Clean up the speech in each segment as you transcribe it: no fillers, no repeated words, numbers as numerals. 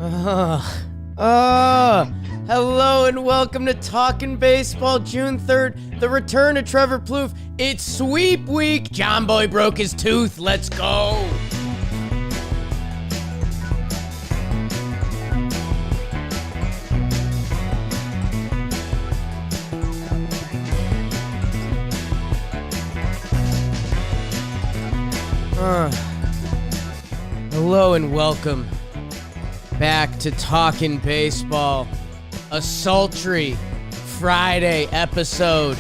Hello and welcome to Talkin' Baseball, June 3rd, the return of Trevor Plouffe. It's sweep week. John Boy broke his tooth. Let's go. Hello and welcome back to Talkin' Baseball, a sultry Friday episode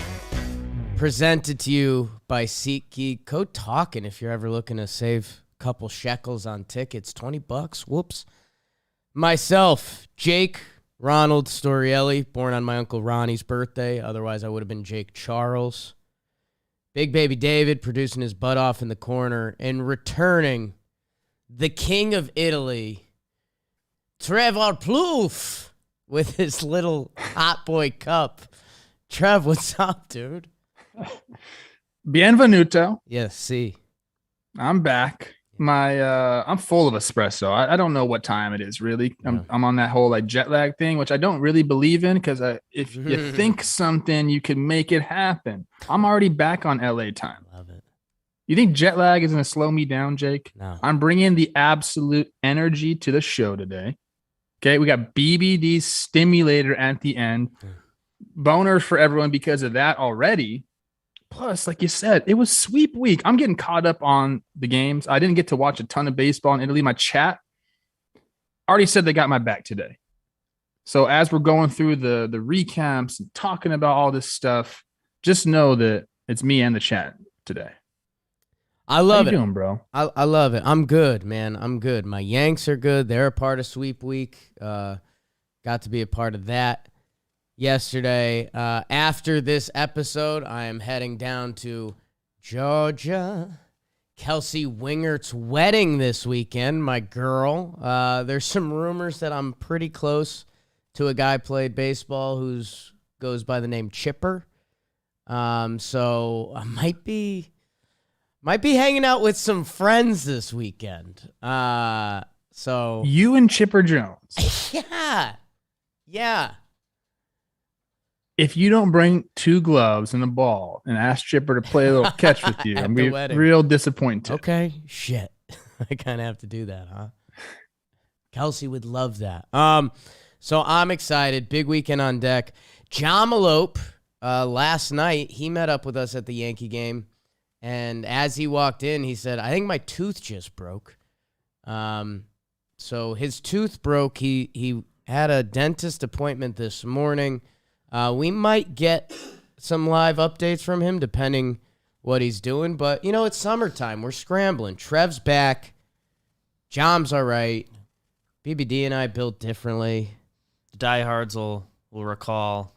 presented to you by SeatGeek. Go Talkin' if you're ever looking to save a couple shekels on tickets, $20. Whoops. Myself, Jake Ronald Storielli, born on my Uncle Ronnie's birthday. Otherwise, I would have been Jake Charles. Big Baby David producing his butt off in the corner and returning the king of Italy, Trevor Plouffe, with his little hot boy cup. Trev, what's up, dude? Bienvenuto. Yes, see. I'm back. I'm full of espresso. I don't know what time it is, really. I'm on that whole like jet lag thing, which I don't really believe in, because if you think something, you can make it happen. I'm already back on LA time. Love it. You think jet lag is going to slow me down, Jake? No. I'm bringing the absolute energy to the show today. Okay, we got BBD Simulator at the end. Boners for everyone because of that already. Plus, like you said, it was sweep week. I'm getting caught up on the games. I didn't get to watch a ton of baseball in Italy. My chat already said they got my back today. So as we're going through the recaps and talking about all this stuff, just know that it's me and the chat today. I love it. How you doing, bro? I love it. I'm good, man. I'm good. My Yanks are good. They're a part of sweep week. Got to be a part of that yesterday. After this episode, I am heading down to Georgia. Kelsey Wingert's wedding this weekend, my girl. There's some rumors that I'm pretty close to a guy played baseball who goes by the name Chipper. So I might be hanging out with some friends this weekend. So you and Chipper Jones. Yeah. If you don't bring two gloves and a ball and ask Chipper to play a little catch with you, I'm be real disappointed. Okay, shit. I kind of have to do that, huh? Kelsey would love that. So I'm excited. Big weekend on deck. John Malope, last night, he met up with us at the Yankee game. And as he walked in, he said, I think my tooth just broke. So his tooth broke. He had a dentist appointment this morning. We might get some live updates from him, depending what he's doing. But, it's summertime. We're scrambling. Trev's back. Jom's all right. BBD and I built differently. The diehards will recall.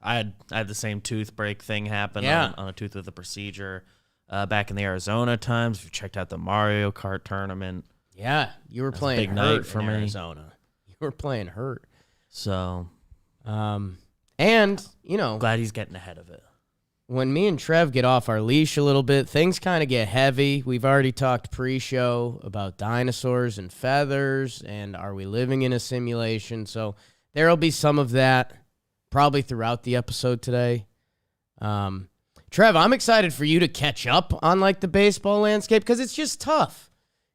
I had the same tooth break thing happen on a tooth with a procedure. Back in the Arizona times, if you checked out the Mario Kart tournament. Yeah, you were playing big hurt night for in me. Arizona. You were playing hurt. So, and, glad he's getting ahead of it. When me and Trev get off our leash a little bit, things kind of get heavy. We've already talked pre-show about dinosaurs and feathers, and are we living in a simulation? So there'll be some of that probably throughout the episode today. Trev, I'm excited for you to catch up on the baseball landscape, because it's just tough.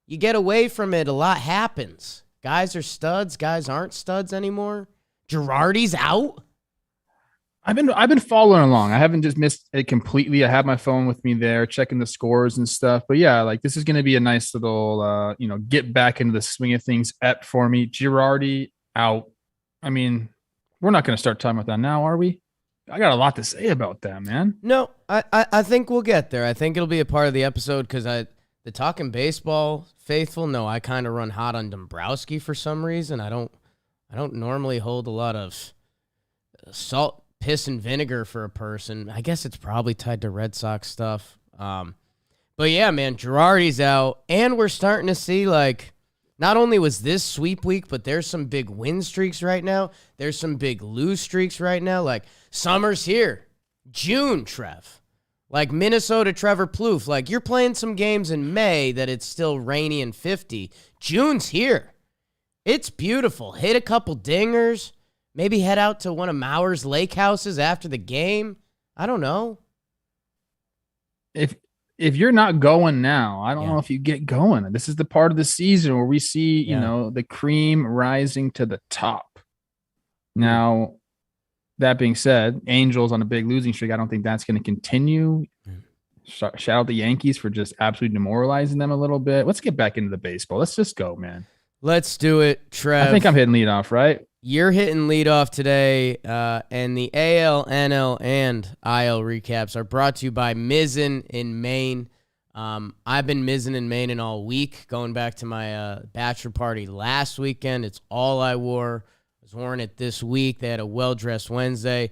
You get away from it, a lot happens. Guys are studs, guys aren't studs anymore. Girardi's out. I've been following along. I haven't just missed it completely. I have my phone with me there, checking the scores and stuff. But yeah, this is going to be a nice little, get back into the swing of things ep for me. Girardi out. I mean, we're not going to start talking about that now, are we? I got a lot to say about that, man. No, I think we'll get there. I think it'll be a part of the episode, because the Talking Baseball faithful know I kind of run hot on Dombrowski for some reason. I don't normally hold a lot of salt, piss, and vinegar for a person. I guess it's probably tied to Red Sox stuff. But yeah, man, Girardi's out, and we're starting to see not only was this sweep week, but there's some big win streaks right now. There's some big lose streaks right now. Summer's here. June, Trev. Minnesota Trevor Plouffe. You're playing some games in May that it's still rainy and 50. June's here. It's beautiful. Hit a couple dingers. Maybe head out to one of Maurer's lake houses after the game. I don't know. If you're not going now, I don't know if you get going. This is the part of the season where we see, you know, the cream rising to the top. Now, that being said, Angels on a big losing streak. I don't think that's going to continue. Shout out the Yankees for just absolutely demoralizing them a little bit. Let's get back into the baseball. Let's just go, man. Let's do it, Trev. I think I'm hitting leadoff, right? You're hitting leadoff today, and the AL, NL, and IL recaps are brought to you by Mizzen in Maine. I've been Mizzen in Maine all week, going back to my bachelor party last weekend. It's all I wore. I was wearing it this week. They had a well-dressed Wednesday.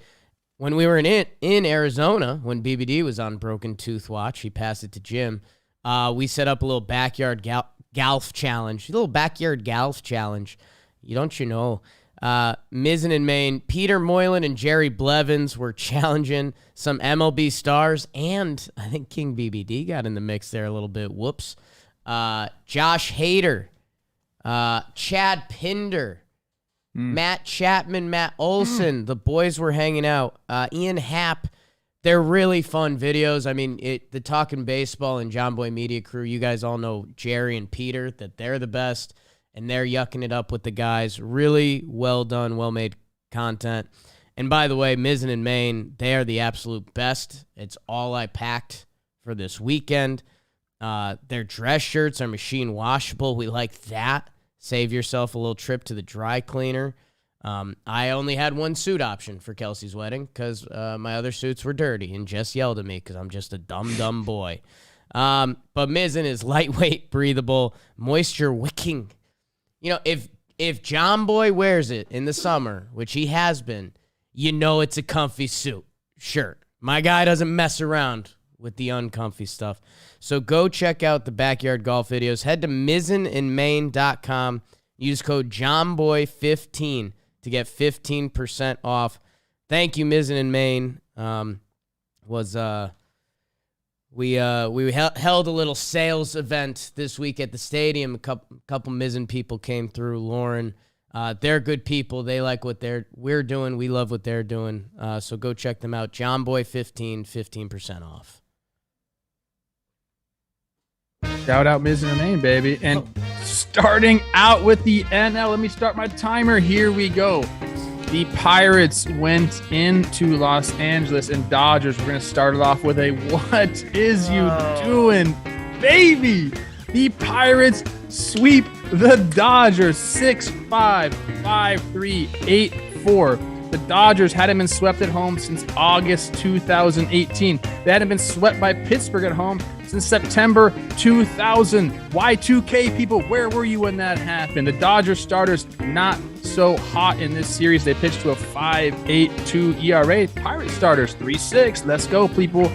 When we were in Arizona, when BBD was on Broken Tooth Watch, he passed it to Jim. We set up a little backyard golf challenge. A little backyard golf challenge. You know. Mizzen in Maine, Peter Moylan and Jerry Blevins were challenging some MLB stars, and I think King BBD got in the mix there a little bit. Whoops. Josh Hader, Chad Pinder, Matt Chapman, Matt Olson. The boys were hanging out. Ian Happ. They're really fun videos. I mean, the Talkin Baseball and John Boy Media crew, you guys all know Jerry and Peter, that they're the best. And they're yucking it up with the guys. Really well done, well-made content. And by the way, Mizzen in Maine, they are the absolute best. It's all I packed for this weekend. Their dress shirts are machine washable. We like that. Save yourself a little trip to the dry cleaner. I only had one suit option for Kelsey's wedding because my other suits were dirty and Jess yelled at me because I'm just a dumb boy. But Mizzen is lightweight, breathable, moisture-wicking. You know, if John Boy wears it in the summer, which he has been, you know it's a comfy suit. Shirt. My guy doesn't mess around with the uncomfy stuff. So go check out the backyard golf videos. Head to mizzeninmaine.com. Use code JohnBoy15 to get 15% off. Thank you, Mizzen in Maine. We held a little sales event this week at the stadium. A couple Mizzen people came through. Lauren, they're good people. They like what we're doing. We love what they're doing. So go check them out. John Boy 15% off. Shout out Mizzen in Maine, baby. And starting out with the NL, let me start my timer. Here we go. The Pirates went into Los Angeles and Dodgers. We're going to start it off with a what is you doing, baby? The Pirates sweep the Dodgers 6-5, 5-3, 8-4. The Dodgers hadn't been swept at home since August 2018. They hadn't been swept by Pittsburgh at home since September 2000. Y2K people, where were you when that happened? The Dodgers starters not so hot in this series. They pitched to a 5.82 ERA. Pirates starters 3.6. Let's go, people.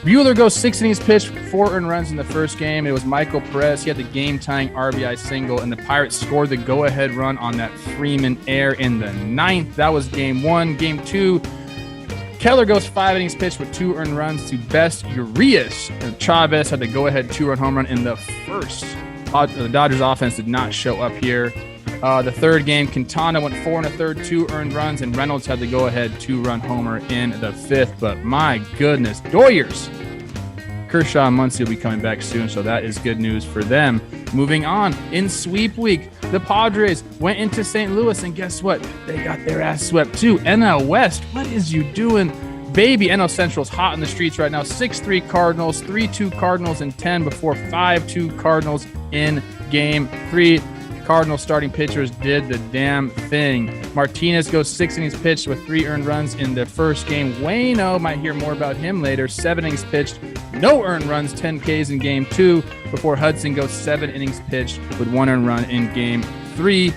Buehler goes 6 innings pitched, 4 earned runs in the first game. It was Michael Perez. He had the game-tying RBI single, and the Pirates scored the go-ahead run on that Freeman error in the 9th. That was game 1. Game 2, Keller goes 5 innings pitched with 2 earned runs to Best Urias. And Chavez had the go-ahead 2-run home run in the first. The Dodgers offense did not show up here. The third game, Quintana went 4 1/3, 2 earned runs, and Reynolds had the go-ahead 2-run homer in the 5th. But my goodness, Doyers. Kershaw and Muncy will be coming back soon, so that is good news for them. Moving on, in sweep week, the Padres went into St. Louis, and guess what? They got their ass swept too. NL West, what is you doing? Baby, NL Central's hot in the streets right now. 6-3 Cardinals, 3-2 Cardinals in 10 before 5-2 Cardinals in Game 3. Cardinals starting pitchers did the damn thing. Martinez goes 6 innings pitched with 3 earned runs in the first game. Waino, might hear more about him later, 7 innings pitched, no earned runs, 10 Ks in Game 2 before Hudson goes 7 innings pitched with 1 earned run in Game 3.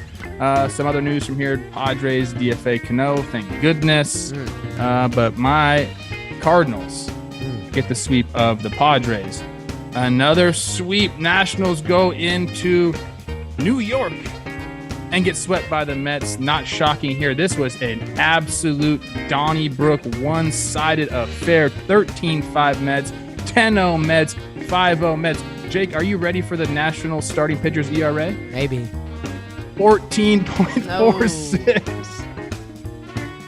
Some other news from here. Padres, DFA Cano, thank goodness. But my Cardinals get the sweep of the Padres. Another sweep. Nationals go into New York and get swept by the Mets. Not shocking here. This was an absolute Donnybrook one-sided affair. 13-5 Mets, 10-0 Mets, 5-0 Mets. Jake, are you ready for the National starting pitchers ERA? Maybe. 14.46.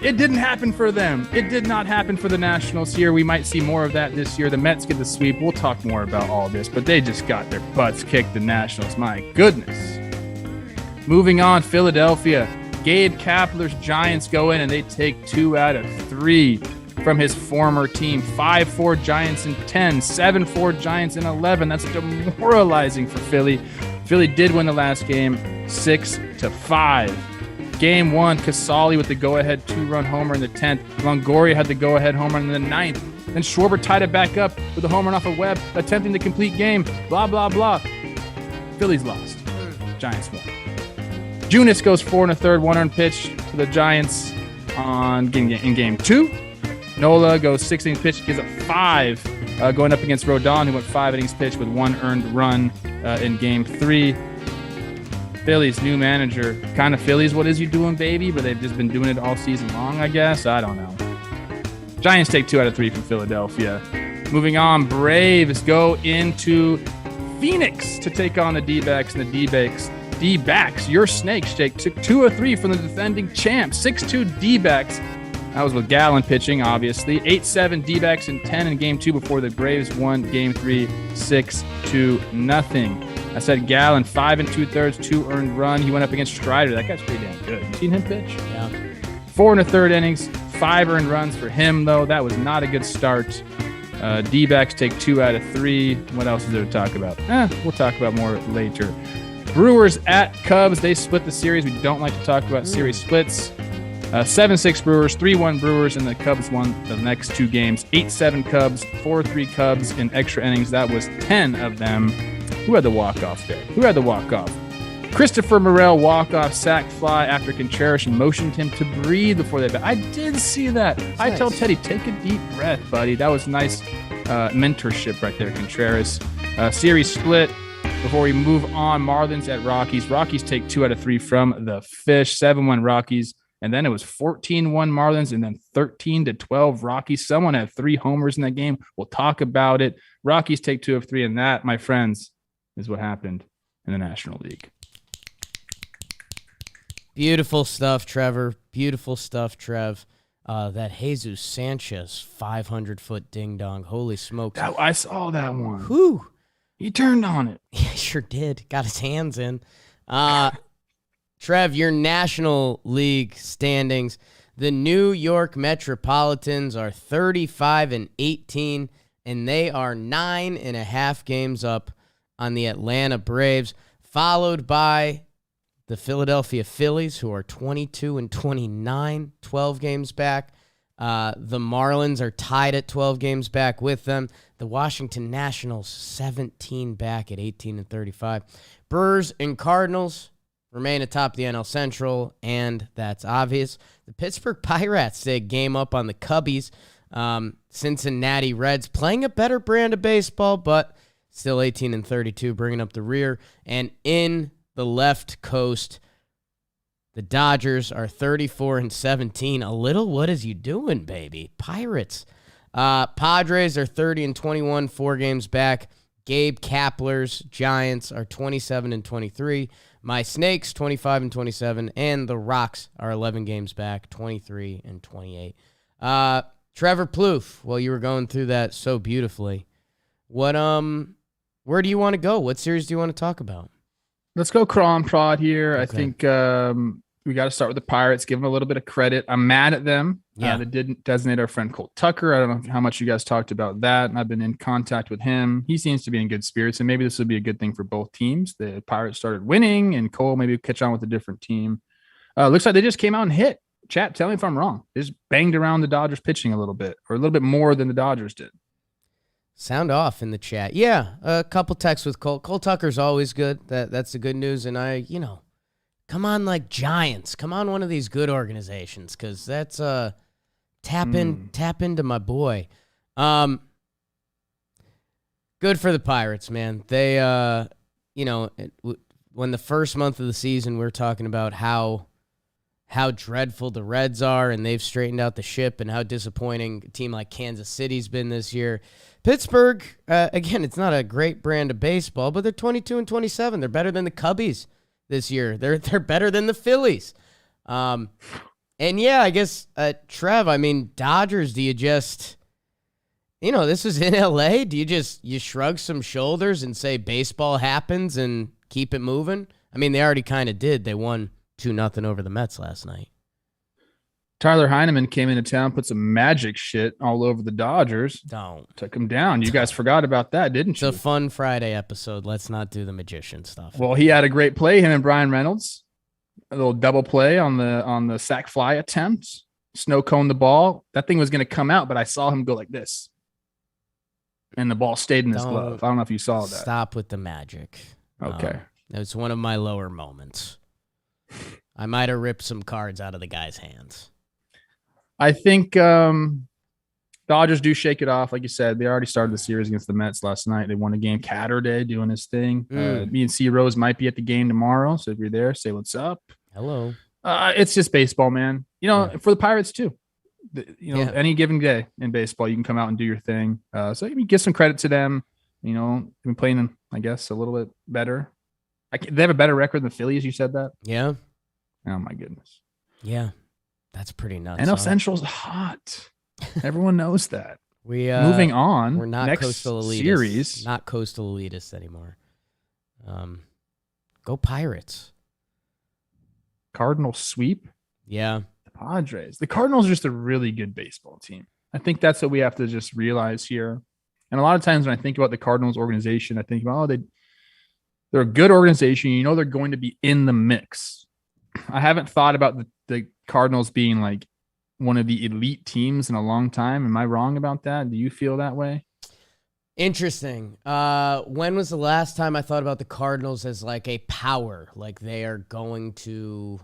It didn't happen for them. It did not happen for the Nationals here. We might see more of that this year. The Mets get the sweep. We'll talk more about all this, but they just got their butts kicked, the Nationals. My goodness. Moving on, Philadelphia. Gabe Kapler's Giants go in, and they take 2 out of 3 from his former team. 5-4 Giants in 10, 7-4 Giants in 11. That's demoralizing for Philly. Philly did win the last game, 6-5. Game 1, Casali with the go-ahead 2-run homer in the 10th. Longoria had the go-ahead homer in the 9th. Then Schwarber tied it back up with a home run off of Webb, attempting the complete game. Blah, blah, blah. Phillies lost. Giants won. Junis goes 4 1/3, 1-earned pitch for the Giants in game 2. Nola goes 6 innings pitched, gives up 5, going up against Yordan, who went 5 innings pitched with 1 earned run in game 3. Phillies new manager, kind of Phillies, what is you doing, baby? But they've just been doing it all season long, I guess. I don't know. Giants take 2 out of 3 from Philadelphia. Moving on, Braves go into Phoenix to take on the D-backs, and the D-backs, your Snakes took 2 of 3 from the defending champs. 6-2 D-backs. That was with Gallen pitching, obviously. 8-7 D-backs in 10 in game 2 before the Braves won game 3, 6-0. I said Gallen, 5 2/3, 2 earned run. He went up against Strider. That guy's pretty damn good. You seen him pitch? Yeah. 4 1/3 innings, 5 earned runs for him, though. That was not a good start. D-backs take 2 out of 3. What else is there to talk about? We'll talk about more later. Brewers at Cubs. They split the series. We don't like to talk about series splits. 7-6 Brewers, 3-1 Brewers, and the Cubs won the next 2 games. 8-7 Cubs, 4-3 Cubs in extra innings. That was 10 of them. Who had the walk-off there? Christopher Morel walk-off sac fly after Contreras motioned him to breathe before they bat. I did see that. I tell Teddy, take a deep breath, buddy. That was nice mentorship right there, Contreras. Series split. Before we move on, Marlins at Rockies. Rockies take 2 out of 3 from the Fish. 7-1 Rockies. And then it was 14-1 Marlins and then 13-12 Rockies. Someone had 3 homers in that game. We'll talk about it. Rockies take 2 of 3, and that, my friends, is what happened in the National League. Beautiful stuff, Trevor. Beautiful stuff, Trev. That Jesus Sanchez 500-foot ding-dong. Holy smokes. I saw that one. Whew. He turned on it. Yeah, sure did. Got his hands in. Trev, your National League standings. The New York Metropolitans are 35-18, and they are 9.5 games up on the Atlanta Braves, followed by the Philadelphia Phillies, who are 22-29, 12 games back. The Marlins are tied at 12 games back with them. The Washington Nationals, 17 back at 18-35. Brewers and Cardinals remain atop the NL Central, and that's obvious. The Pittsburgh Pirates, they game up on the Cubbies. Cincinnati Reds playing a better brand of baseball, but still 18-32, bringing up the rear. And in the left coast, the Dodgers are 34-17. A little, what is you doing, baby? Pirates. Padres are 30-21, 4 games back. Gabe Kapler's Giants are 27-23. My Snakes, 25-27. And the Rocks are 11 games back, 23-28. Trevor Plouffe, well, you were going through that so beautifully. Where do you want to go? What series do you want to talk about? Let's go crawl and prod here. Okay. I think we got to start with the Pirates, give them a little bit of credit. I'm mad at them. Yeah. They didn't designate our friend Cole Tucker. I don't know how much you guys talked about that. I've been in contact with him. He seems to be in good spirits, and maybe this would be a good thing for both teams. The Pirates started winning, and Cole maybe catch on with a different team. Looks like they just came out and hit. Chat, tell me if I'm wrong. They just banged around the Dodgers pitching a little bit, or a little bit more than the Dodgers did. Sound off in the chat. Yeah, a couple texts with Cole. Cole Tucker's always good. That's the good news. And come on, like Giants. Come on, one of these good organizations, because that's tap into my boy. Good for the Pirates, man. They when the first month of the season, we were talking about how dreadful the Reds are, and they've straightened out the ship, and how disappointing a team like Kansas City's been this year. Pittsburgh, again, it's not a great brand of baseball, but they're 22-27. They're better than the Cubbies this year. They're better than the Phillies. And yeah, I guess Trev, I mean, Dodgers, do you just, this is in LA. Do you shrug some shoulders and say baseball happens and keep it moving? I mean, they already kind of did. They won 2-0 over the Mets last night. Tyler Heineman came into town, put some magic shit all over the Dodgers. Took them down. You guys forgot about that, didn't you? It's a fun Friday episode. Let's not do the magician stuff. Well, he had a great play, him and Brian Reynolds. A little double play on the sac fly attempt. Snow cone the ball. That thing was going to come out, but I saw him go like this. And the ball stayed in his glove. I don't know if you saw that. Stop with the magic. Okay. It's one of my lower moments. I might have ripped some cards out of the guy's hands. I think Dodgers do shake it off. Like you said, they already started the series against the Mets last night. They won a game. Catterday doing his thing. Me and C Rose might be at the game tomorrow. So if you're there, say what's up. Hello. It's just baseball, man. For the Pirates too. Any given day in baseball, you can come out and do your thing. So you give some credit to them. They've been playing, I guess, a little bit better. They have a better record than the Phillies. You said that? Yeah. Oh my goodness. Yeah. That's pretty nuts. NL Central's hot. Everyone knows that. Moving on. We're not next coastal elitists. Series. Not coastal elitists anymore. Go Pirates. Cardinals sweep. Yeah. The Padres. The Cardinals are just a really good baseball team. I think that's what we have to just realize here. And a lot of times when I think about the Cardinals organization, I think about, they're a good organization. They're going to be in the mix. I haven't thought about the Cardinals being like one of the elite teams in a long time. Am I wrong about that? Do you feel that way? Interesting. When was the last time I thought about the Cardinals as like a power, like they are going to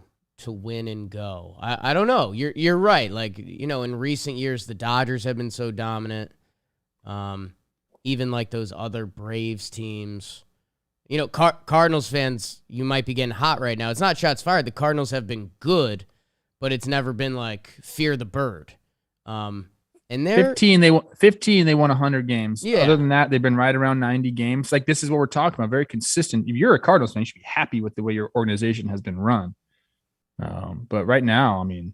win and go? I don't know. You're right. Like, in recent years, the Dodgers have been so dominant. Even like those other Braves teams. Cardinals fans, you might be getting hot right now. It's not shots fired. The Cardinals have been good, but it's never been like fear the bird. And they're 15. They won 100 games. Yeah. Other than that, they've been right around 90 games. Like, this is what we're talking about. Very consistent. If you're a Cardinals fan, you should be happy with the way your organization has been run. But right now, I mean,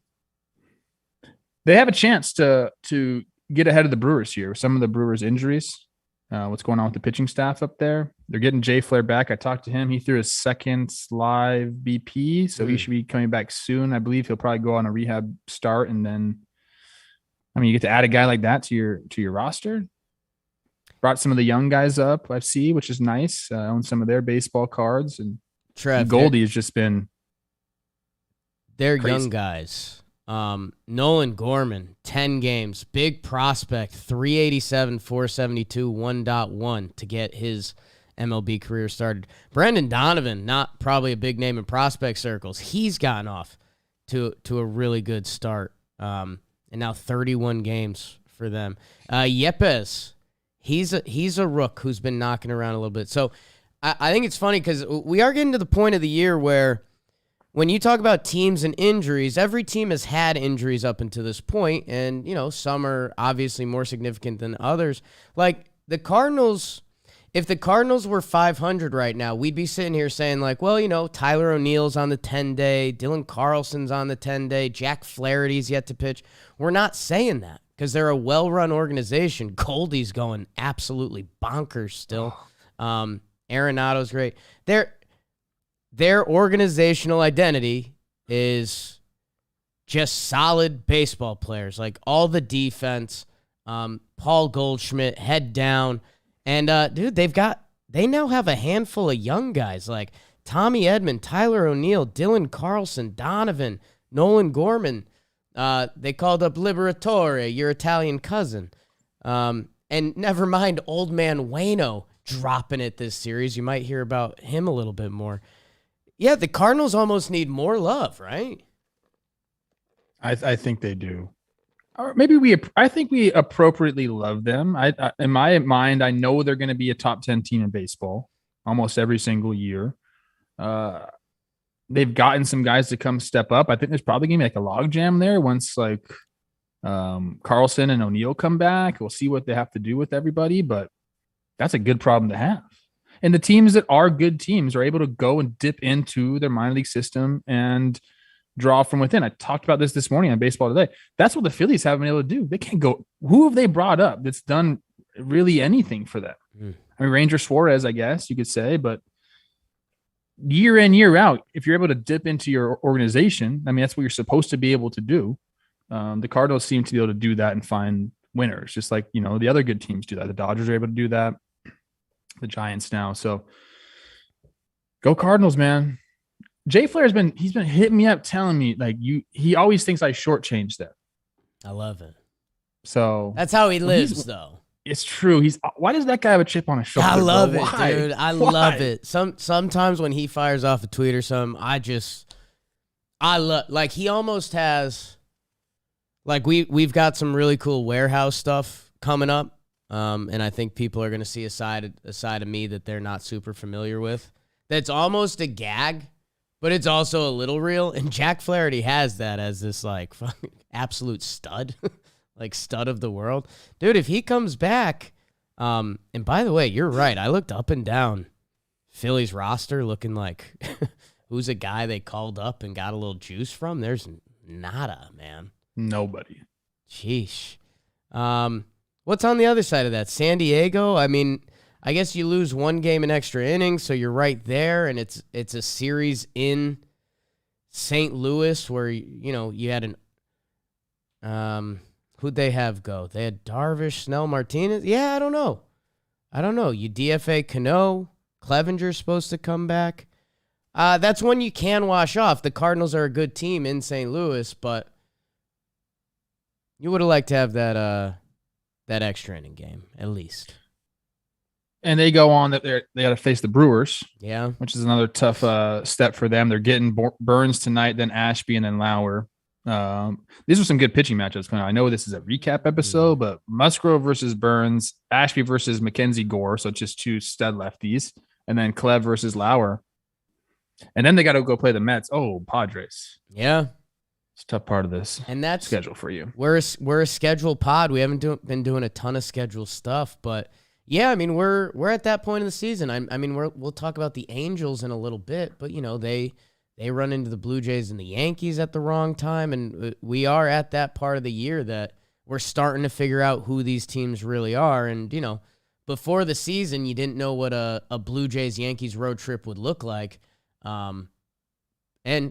they have a chance to get ahead of the Brewers here. Some of the Brewers' injuries. What's going on with the pitching staff up there? They're getting Jay Flair back. I talked to him. He threw his second live BP, so he should be coming back soon. I believe he'll probably go on a rehab start, and then, you get to add a guy like that to your roster. Brought some of the young guys up, I see, which is nice. Own some of their baseball cards, and Trev, Goldie has just been. They're crazy. young guys. Nolan Gorman, 10 games, big prospect, 387, 472, 1.1 to get his MLB career started. Brendan Donovan, not probably a big name in prospect circles. He's gotten off to a really good start. And now 31 games for them. Yepes, he's a rook who's been knocking around a little bit. So I think it's funny because we are getting to the point of the year where when you talk about teams and injuries, every team has had injuries up until this point, and, some are obviously more significant than others. Like the Cardinals, if the Cardinals were 500 right now, we'd be sitting here saying like, well, Tyler O'Neill's on the 10-day, Dylan Carlson's on the 10-day, Jack Flaherty's yet to pitch. We're not saying that because they're a well-run organization. Goldie's going absolutely bonkers still. Arenado's great. Their organizational identity is just solid baseball players, like all the defense, Paul Goldschmidt, head down. And, dude, they now have a handful of young guys like Tommy Edman, Tyler O'Neill, Dylan Carlson, Donovan, Nolan Gorman. They called up Liberatore, your Italian cousin. And never mind old man Waino dropping it this series. You might hear about him a little bit more. Yeah, the Cardinals almost need more love, right? I think they do. Or maybe I think we appropriately love them. In my mind, I know they're going to be a top 10 team in baseball almost every single year. They've gotten some guys to come step up. I think there's probably going to be like a logjam there once like Carlson and O'Neill come back. We'll see what they have to do with everybody, but that's a good problem to have. And the teams that are good teams are able to go and dip into their minor league system and draw from within. I talked about this morning on Baseball Today. That's what the Phillies haven't been able to do. They can't go. Who have they brought up that's done really anything for them? I mean, Ranger Suarez, I guess you could say, but year in, year out, if you're able to dip into your organization, I mean, that's what you're supposed to be able to do. The Cardinals seem to be able to do that and find winners, just like, the other good teams do that. The Dodgers are able to do that. The Giants now. So go Cardinals, man. Jay Flair's he's been hitting me up telling me he always thinks I shortchange them. I love it. So that's how he lives, though. It's true. Why does that guy have a chip on his shoulder? I love it, Why? dude. I love it. Sometimes when he fires off a tweet or something, I love, he almost has, we've got some really cool warehouse stuff coming up. And I think people are going to see a side of me that they're not super familiar with. That's almost a gag, but it's also a little real. And Jack Flaherty has that as this fucking absolute stud, stud of the world. Dude, if he comes back, and by the way, you're right. I looked up and down Phillies roster looking like who's a guy they called up and got a little juice from. There's nada, man. Nobody. Sheesh. What's on the other side of that? San Diego? I mean, I guess you lose one game in extra innings, so you're right there, and it's a series in St. Louis where, you had who'd they have go? They had Darvish, Snell, Martinez? Yeah, I don't know. You DFA Cano, Clevenger's supposed to come back. That's one you can wash off. The Cardinals are a good team in St. Louis, but you would have liked to have that extra inning game, at least. And they go on that they got to face the Brewers. Yeah. Which is another tough step for them. They're getting Burns tonight, then Ashby, and then Lauer. These are some good pitching matchups coming out. I know this is a recap episode, but Musgrove versus Burns, Ashby versus Mackenzie Gore, so just two stud lefties, and then Clev versus Lauer. And then they got to go play the Mets. Oh, Padres. Yeah. It's a tough part of this and that's schedule for you. We're a scheduled pod. We haven't been doing a ton of scheduled stuff, but yeah, I mean we're at that point in the season. I mean we'll talk about the Angels in a little bit, but they run into the Blue Jays and the Yankees at the wrong time, and we are at that part of the year that we're starting to figure out who these teams really are. And before the season, you didn't know what a Blue Jays Yankees road trip would look like. And,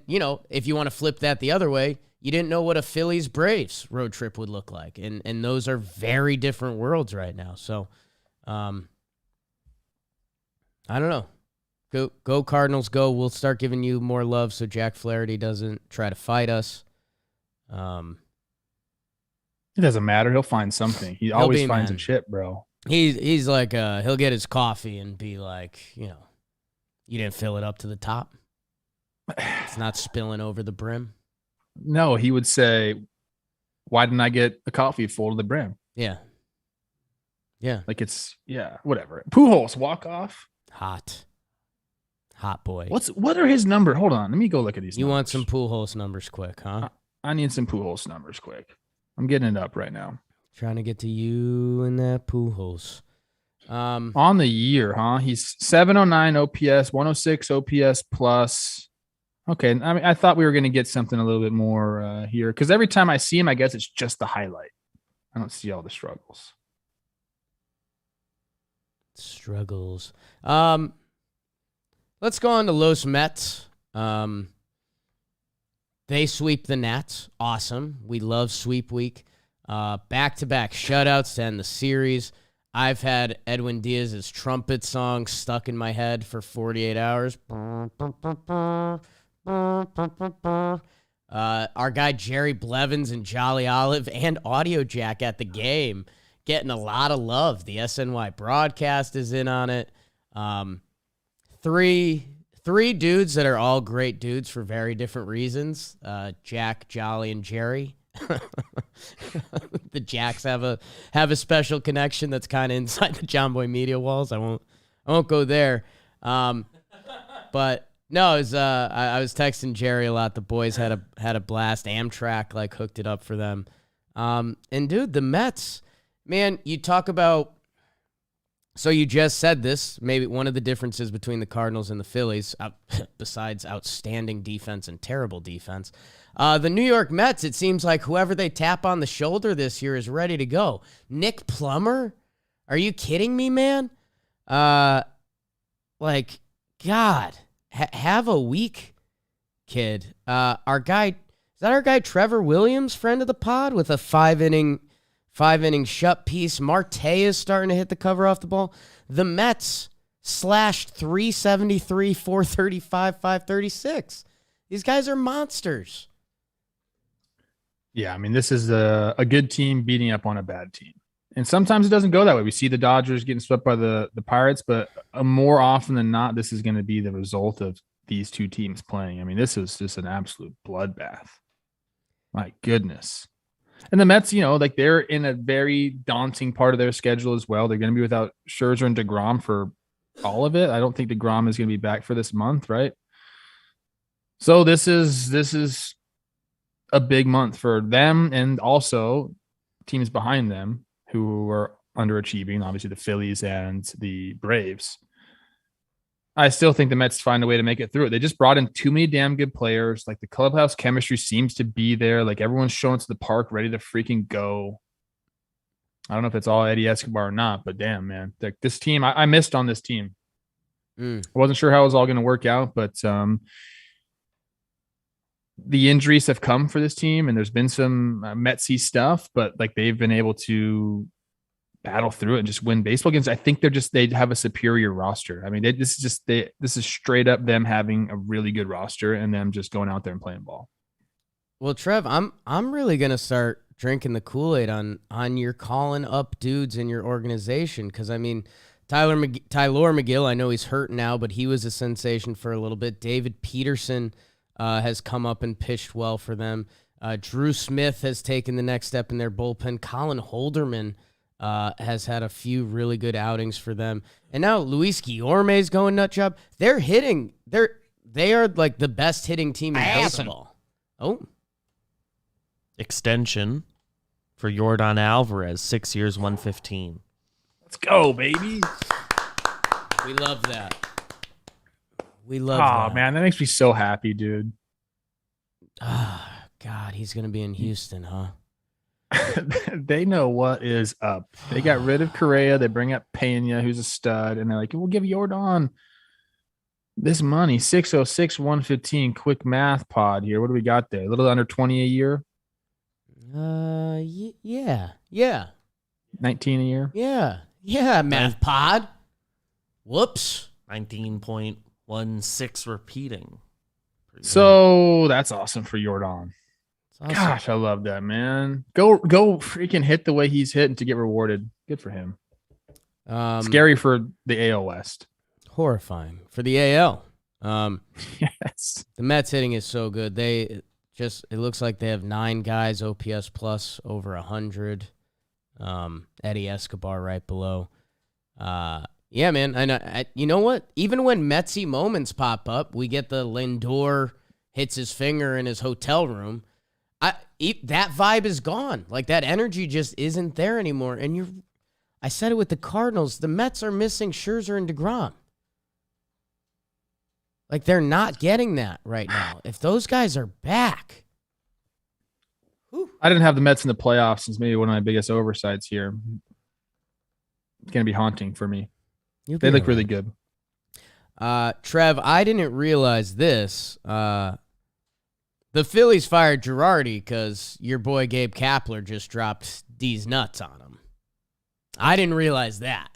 if you want to flip that the other way, you didn't know what a Phillies-Braves road trip would look like. And those are very different worlds right now. So, I don't know. Go Cardinals, go. We'll start giving you more love so Jack Flaherty doesn't try to fight us. It doesn't matter. He'll find something. He always finds a chip, bro. He's like, he'll get his coffee and be like, you didn't fill it up to the top. It's not spilling over the brim. No, he would say, why didn't I get a coffee full to the brim? Yeah. Yeah. Whatever. Pujols, walk off. Hot boy. What are his numbers? Hold on. Let me go look at these You numbers. want some Pujols numbers quick, huh? I need some Pujols numbers quick. I'm getting it up right now. Trying to get to you and that Pujols. On the year, huh? He's 709 OPS, 106 OPS plus. Okay, I mean, I thought we were going to get something a little bit more here because every time I see him, I guess it's just the highlight. I don't see all the struggles. Let's go on to Los Mets. They sweep the Nats. Awesome. We love sweep week. Back-to-back shutouts to end the series. I've had Edwin Diaz's trumpet song stuck in my head for 48 hours. Our guy Jerry Blevins and Jolly Olive and Audio Jack at the game getting a lot of love. The SNY broadcast is in on it. Three dudes that are all great dudes for very different reasons. Jack, Jolly, and Jerry. The Jacks have a special connection that's kind of inside the John Boy Media walls. I won't go there. But no, it was, I was texting Jerry a lot. The boys had a blast. Amtrak hooked it up for them. And dude, the Mets, man, you talk about So you just said this, maybe one of the differences between the Cardinals and the Phillies, besides outstanding defense and terrible defense, the New York Mets, it seems like whoever they tap on the shoulder this year is ready to go. Nick Plummer? Are you kidding me, man? Like, God, have a week, kid. Our guy, is that our guy Trevor Williams, friend of the pod, with a five-inning shut piece? Marte is starting to hit the cover off the ball. The Mets slashed 373, 435, 536. These guys are monsters. Yeah, I mean, this is a good team beating up on a bad team. And sometimes it doesn't go that way. We see the Dodgers getting swept by the Pirates, but more often than not, this is going to be the result of these two teams playing. I mean, this is just an absolute bloodbath. My goodness. And the Mets, like they're in a very daunting part of their schedule as well. They're going to be without Scherzer and DeGrom for all of it. I don't think DeGrom is going to be back for this month, right? So this is a big month for them and also teams behind them who are underachieving, obviously the Phillies and the Braves. I still think the Mets find a way to make it through it. They just brought in too many damn good players. Like the clubhouse chemistry seems to be there. Like everyone's showing to the park, ready to freaking go. I don't know if it's all Eddie Escobar or not, but damn, man, like this team, I missed on this team. I wasn't sure how it was all going to work out, but the injuries have come for this team, and there's been some Metsy stuff, but like they've been able to battle through it and just win baseball games. I think they have a superior roster. I mean, this is straight up them having a really good roster and them just going out there and playing ball. Well, Trev, I'm really gonna start drinking the Kool-Aid on your calling up dudes in your organization, because I mean, Tyler McGill, I know he's hurt now, but he was a sensation for a little bit. David Peterson has come up and pitched well for them. Drew Smith has taken the next step in their bullpen. Colin Holderman has had a few really good outings for them. And now Luis Guillorme's going nut job. They're hitting. They are like the best hitting team in baseball. Oh. Extension for Yordan Alvarez, 6 years, 115. Let's go, baby. We love that. We love that. Oh, man, that makes me so happy, dude. Oh, God, he's going to be in Houston, huh? They know what is up. They got rid of Correa. They bring up Pena, who's a stud, and they're like, we'll give Yordan this money. 606, 115. Quick math pod here. What do we got there? A little under 20 a year? Yeah. 19 a year? Yeah, math pod. Whoops. 19.16 repeating. So that's awesome for Yordan. Awesome. Gosh, I love that, man. Go freaking hit the way he's hitting to get rewarded. Good for him. Scary for the AL West. Horrifying for the AL. Yes. The Mets hitting is so good. It looks like they have 9 guys OPS plus over 100. Eddie Escobar right below. Yeah, man. I you know what? Even when Metsy moments pop up, we get the Lindor hits his finger in his hotel room. That vibe is gone. Like that energy just isn't there anymore. And I said it with the Cardinals. The Mets are missing Scherzer and DeGrom. Like they're not getting that right now. If those guys are back. Whew. I didn't have the Mets in the playoffs since maybe one of my biggest oversights here. It's going to be haunting for me. They look really good. Trev, I didn't realize this. The Phillies fired Girardi because your boy Gabe Kapler just dropped D's nuts on him. I didn't realize that.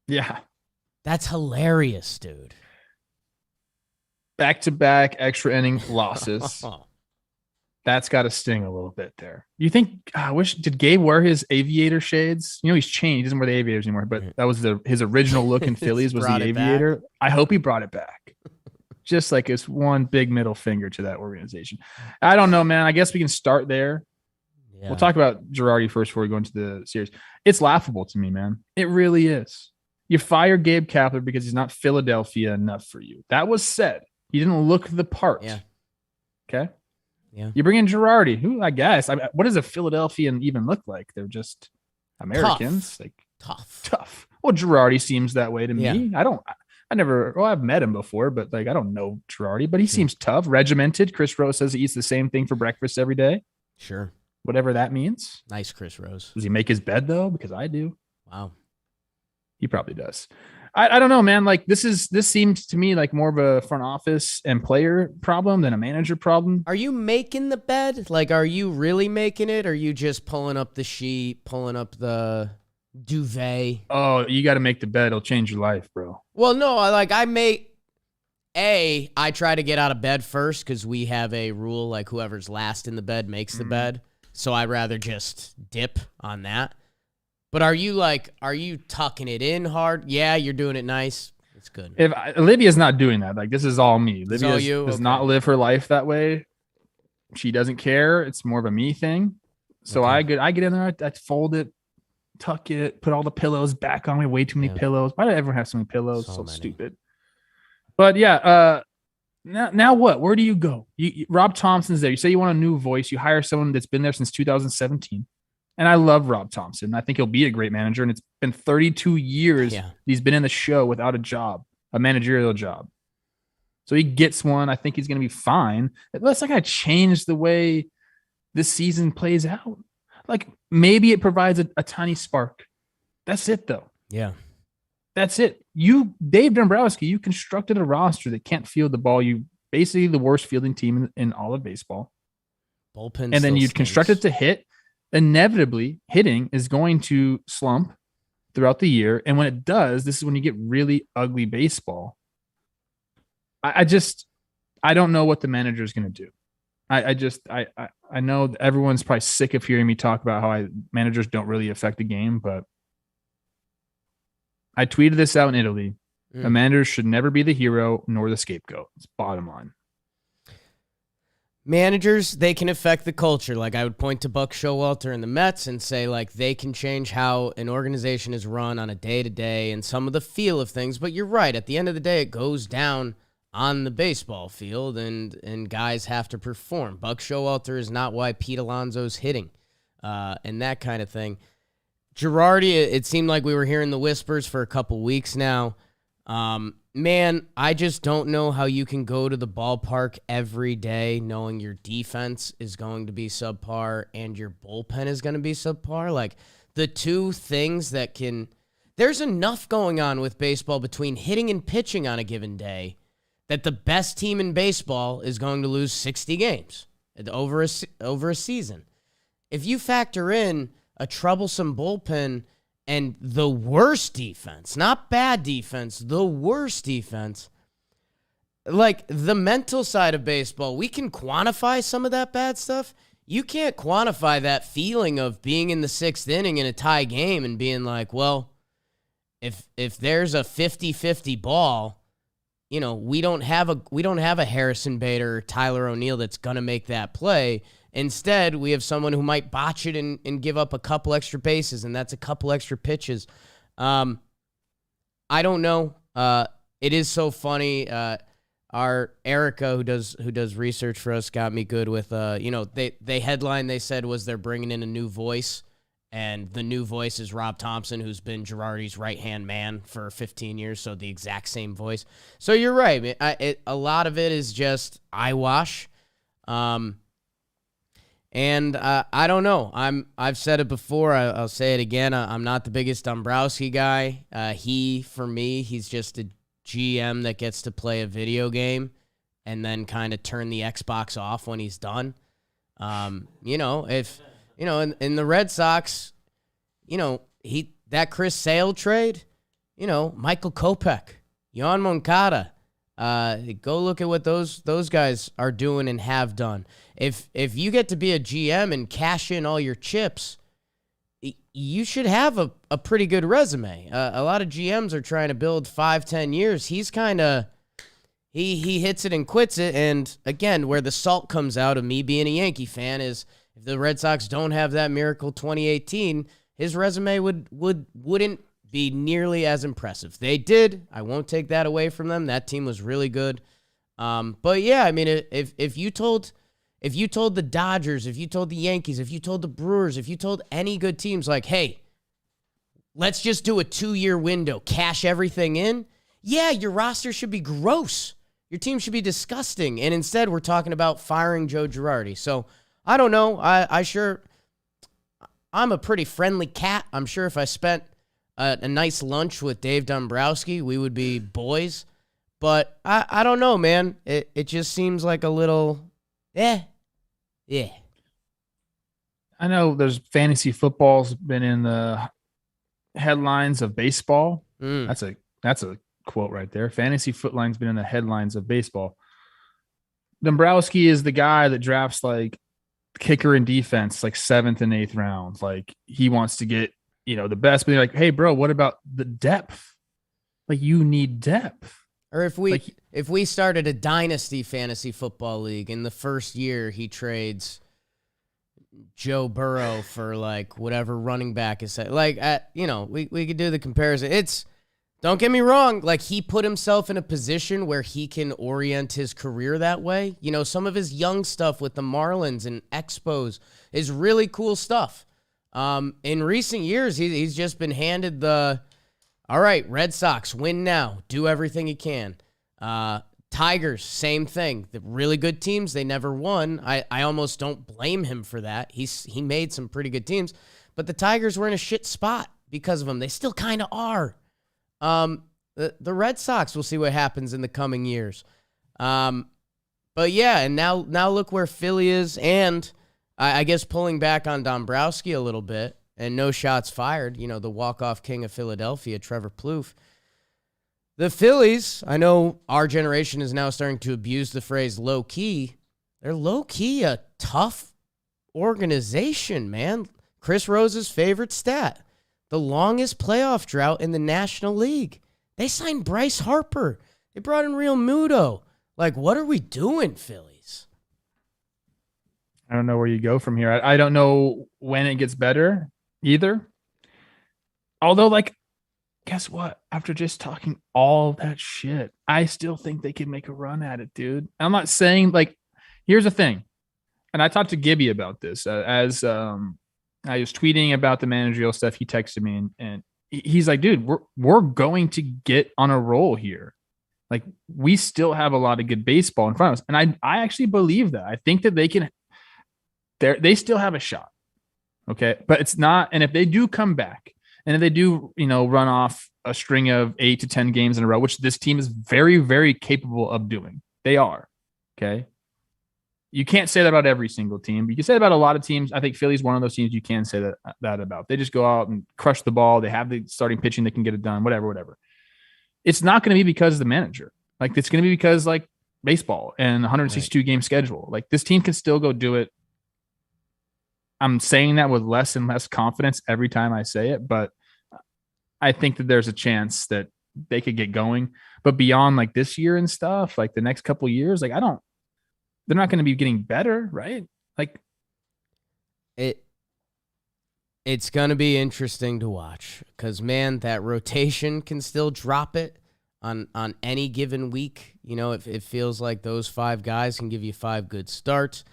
Yeah. That's hilarious, dude. Back-to-back extra inning losses. That's got to sting a little bit there. You think, did Gabe wear his aviator shades? He's changed. He doesn't wear the aviators anymore, but that was his original look in Phillies was the aviator. I hope he brought it back. Just like it's one big middle finger to that organization. I don't know, man. I guess we can start there. Yeah. We'll talk about Girardi first before we go into the series. It's laughable to me, man. It really is. You fire Gabe Kapler because he's not Philadelphia enough for you. That was said. He didn't look the part. Yeah. Okay. Yeah. You bring in Girardi, who I guess. What does a Philadelphian even look like? They're just Americans. Tough. Tough. Well, Girardi seems that way to me. Yeah. I've met him before, but like, I don't know Girardi, but he seems tough, regimented. Chris Rose says he eats the same thing for breakfast every day. Sure. Whatever that means. Nice, Chris Rose. Does he make his bed though? Because I do. Wow. He probably does. I don't know, man. Like this seems to me like more of a front office and player problem than a manager problem. Are you making the bed? Like, are you really making it? Or are you just pulling up the sheet, pulling up the duvet? Oh, you got to make the bed. It'll change your life, bro. Well, no, I try to get out of bed first because we have a rule, like whoever's last in the bed makes the bed. So I'd rather just dip on that. But are you tucking it in hard? Yeah, you're doing it nice. It's good. If Olivia's not doing that, like this is all me. Olivia does not live her life that way. She doesn't care. It's more of a me thing. So I get in there, I fold it, tuck it, put all the pillows back on me. Way too many pillows. Why do everyone have so many pillows? So stupid. But yeah, now what? Where do you go? Rob Thompson's there. You say you want a new voice. You hire someone that's been there since 2017. And I love Rob Thompson. I think he'll be a great manager. And it's been 32 years he's been in the show without a managerial job. So he gets one. I think he's going to be fine. Let's not got to change the way this season plays out. Like maybe it provides a tiny spark. That's it, though. Yeah. That's it. Dave Dombrowski, you constructed a roster that can't field the ball. You basically the worst fielding team in all of baseball. Bullpen. And then you construct it to hit. Inevitably, hitting is going to slump throughout the year. And when it does, this is when you get really ugly baseball. I don't know what the manager is going to do. I know everyone's probably sick of hearing me talk about how managers don't really affect the game, but I tweeted this out in Italy. A manager should never be the hero nor the scapegoat. It's bottom line. Managers, they can affect the culture. Like I would point to Buck Showalter and the Mets and say like they can change how an organization is run on a day-to-day and some of the feel of things. But you're right. At the end of the day, it goes down on the baseball field and guys have to perform. Buck Showalter is not why Pete Alonso's hitting and that kind of thing. Girardi, it seemed like we were hearing the whispers for a couple weeks now. Man, I just don't know how you can go to the ballpark every day knowing your defense is going to be subpar and your bullpen is going to be subpar. Like the two things that there's enough going on with baseball between hitting and pitching on a given day that the best team in baseball is going to lose 60 games over a season. If you factor in a troublesome bullpen and the worst defense, not bad defense, the worst defense, like the mental side of baseball, we can quantify some of that bad stuff. You can't quantify that feeling of being in the sixth inning in a tie game and being like, well, if there's a 50-50 ball, you know, we don't have a Harrison Bader or Tyler O'Neill that's going to make that play. Instead, we have someone who might botch it and give up a couple extra bases, and that's a couple extra pitches. I don't know. It is so funny. Our Erica, who does research for us, got me good with. They headline they said was they're bringing in a new voice, and the new voice is Rob Thompson, who's been Girardi's right-hand man for 15 years, so the exact same voice. So you're right. A lot of it is just eyewash. And I don't know. I've said it before. I'll say it again. I'm not the biggest Dombrowski guy. For me, he's just a GM that gets to play a video game and then kind of turn the Xbox off when he's done. In the Red Sox, that Chris Sale trade, Michael Kopech, Yohan Moncada. Go look at what those guys are doing and have done. If you get to be a GM and cash in all your chips, you should have a pretty good resume. A lot of GMs are trying to build 5-10 years. He's kind of he hits it and quits it. And again, where the salt comes out of me being a Yankee fan is if the Red Sox don't have that miracle 2018, his resume wouldn't be nearly as impressive. They did. I won't take that away from them. That team was really good. But yeah, I mean, if you told the Dodgers, if you told the Yankees, if you told the Brewers, if you told any good teams like, hey, let's just do a 2-year window, cash everything in, yeah, your roster should be gross. Your team should be disgusting. And instead, we're talking about firing Joe Girardi. So, I don't know. I'm a pretty friendly cat. I'm sure if I spent a nice lunch with Dave Dombrowski, we would be boys. But I don't know, man. It just seems like a little, yeah. I know there's fantasy football's been in the headlines of baseball. That's a quote right there. Fantasy footline's been in the headlines of baseball. Dombrowski is the guy that drafts like kicker and defense, like 7th and 8th rounds. Like he wants to get, the best, but they're like, hey bro, what about the depth? Like you need depth. Or if we started a dynasty fantasy football league, in the first year he trades Joe Burrow for like whatever running back is like, we could do the comparison. Don't get me wrong, like he put himself in a position where he can orient his career that way. Some of his young stuff with the Marlins and Expos is really cool stuff. In recent years, he's just been handed all right, Red Sox, win now. Do everything you can. Tigers, same thing. The really good teams, they never won. I almost don't blame him for that. He made some pretty good teams, but the Tigers were in a shit spot because of him. They still kind of are. The Red Sox, we'll see what happens in the coming years. But yeah, and now look where Philly is, and I guess pulling back on Dombrowski a little bit, and no shots fired, the walk-off king of Philadelphia, Trevor Plouffe. The Phillies, I know our generation is now starting to abuse the phrase low-key. They're low-key a tough organization, man. Chris Rose's favorite stat, the longest playoff drought in the National League. They signed Bryce Harper. They brought in Real Muto. Like, what are we doing, Phillies? I don't know where you go from here. I don't know when it gets better either. Although, like, guess what? After just talking all that shit, I still think they can make a run at it, dude. I'm not saying, like, here's the thing. And I talked to Gibby about this as I was tweeting about the managerial stuff. He texted me and he's like, dude, we're going to get on a roll here. Like, we still have a lot of good baseball in front of us. And I actually believe that. I think that they still have a shot. Okay. But it's not. And if they do come back and if they do, run off a string of 8 to 10 games in a row, which this team is very, very capable of doing, they are. Okay. You can't say that about every single team, but you can say that about a lot of teams. I think Philly's one of those teams you can say that about. They just go out and crush the ball. They have the starting pitching. They can get it done, whatever. It's not going to be because of the manager. Like, it's going to be because, like, baseball and 162 game schedule. Like, this team can still go do it. I'm saying that with less and less confidence every time I say it, but I think that there's a chance that they could get going. But beyond, like, this year and stuff, like the next couple of years, like, they're not going to be getting better, right? Like, it's going to be interesting to watch because, man, that rotation can still drop it on any given week. It feels like those 5 guys can give you 5 good starts.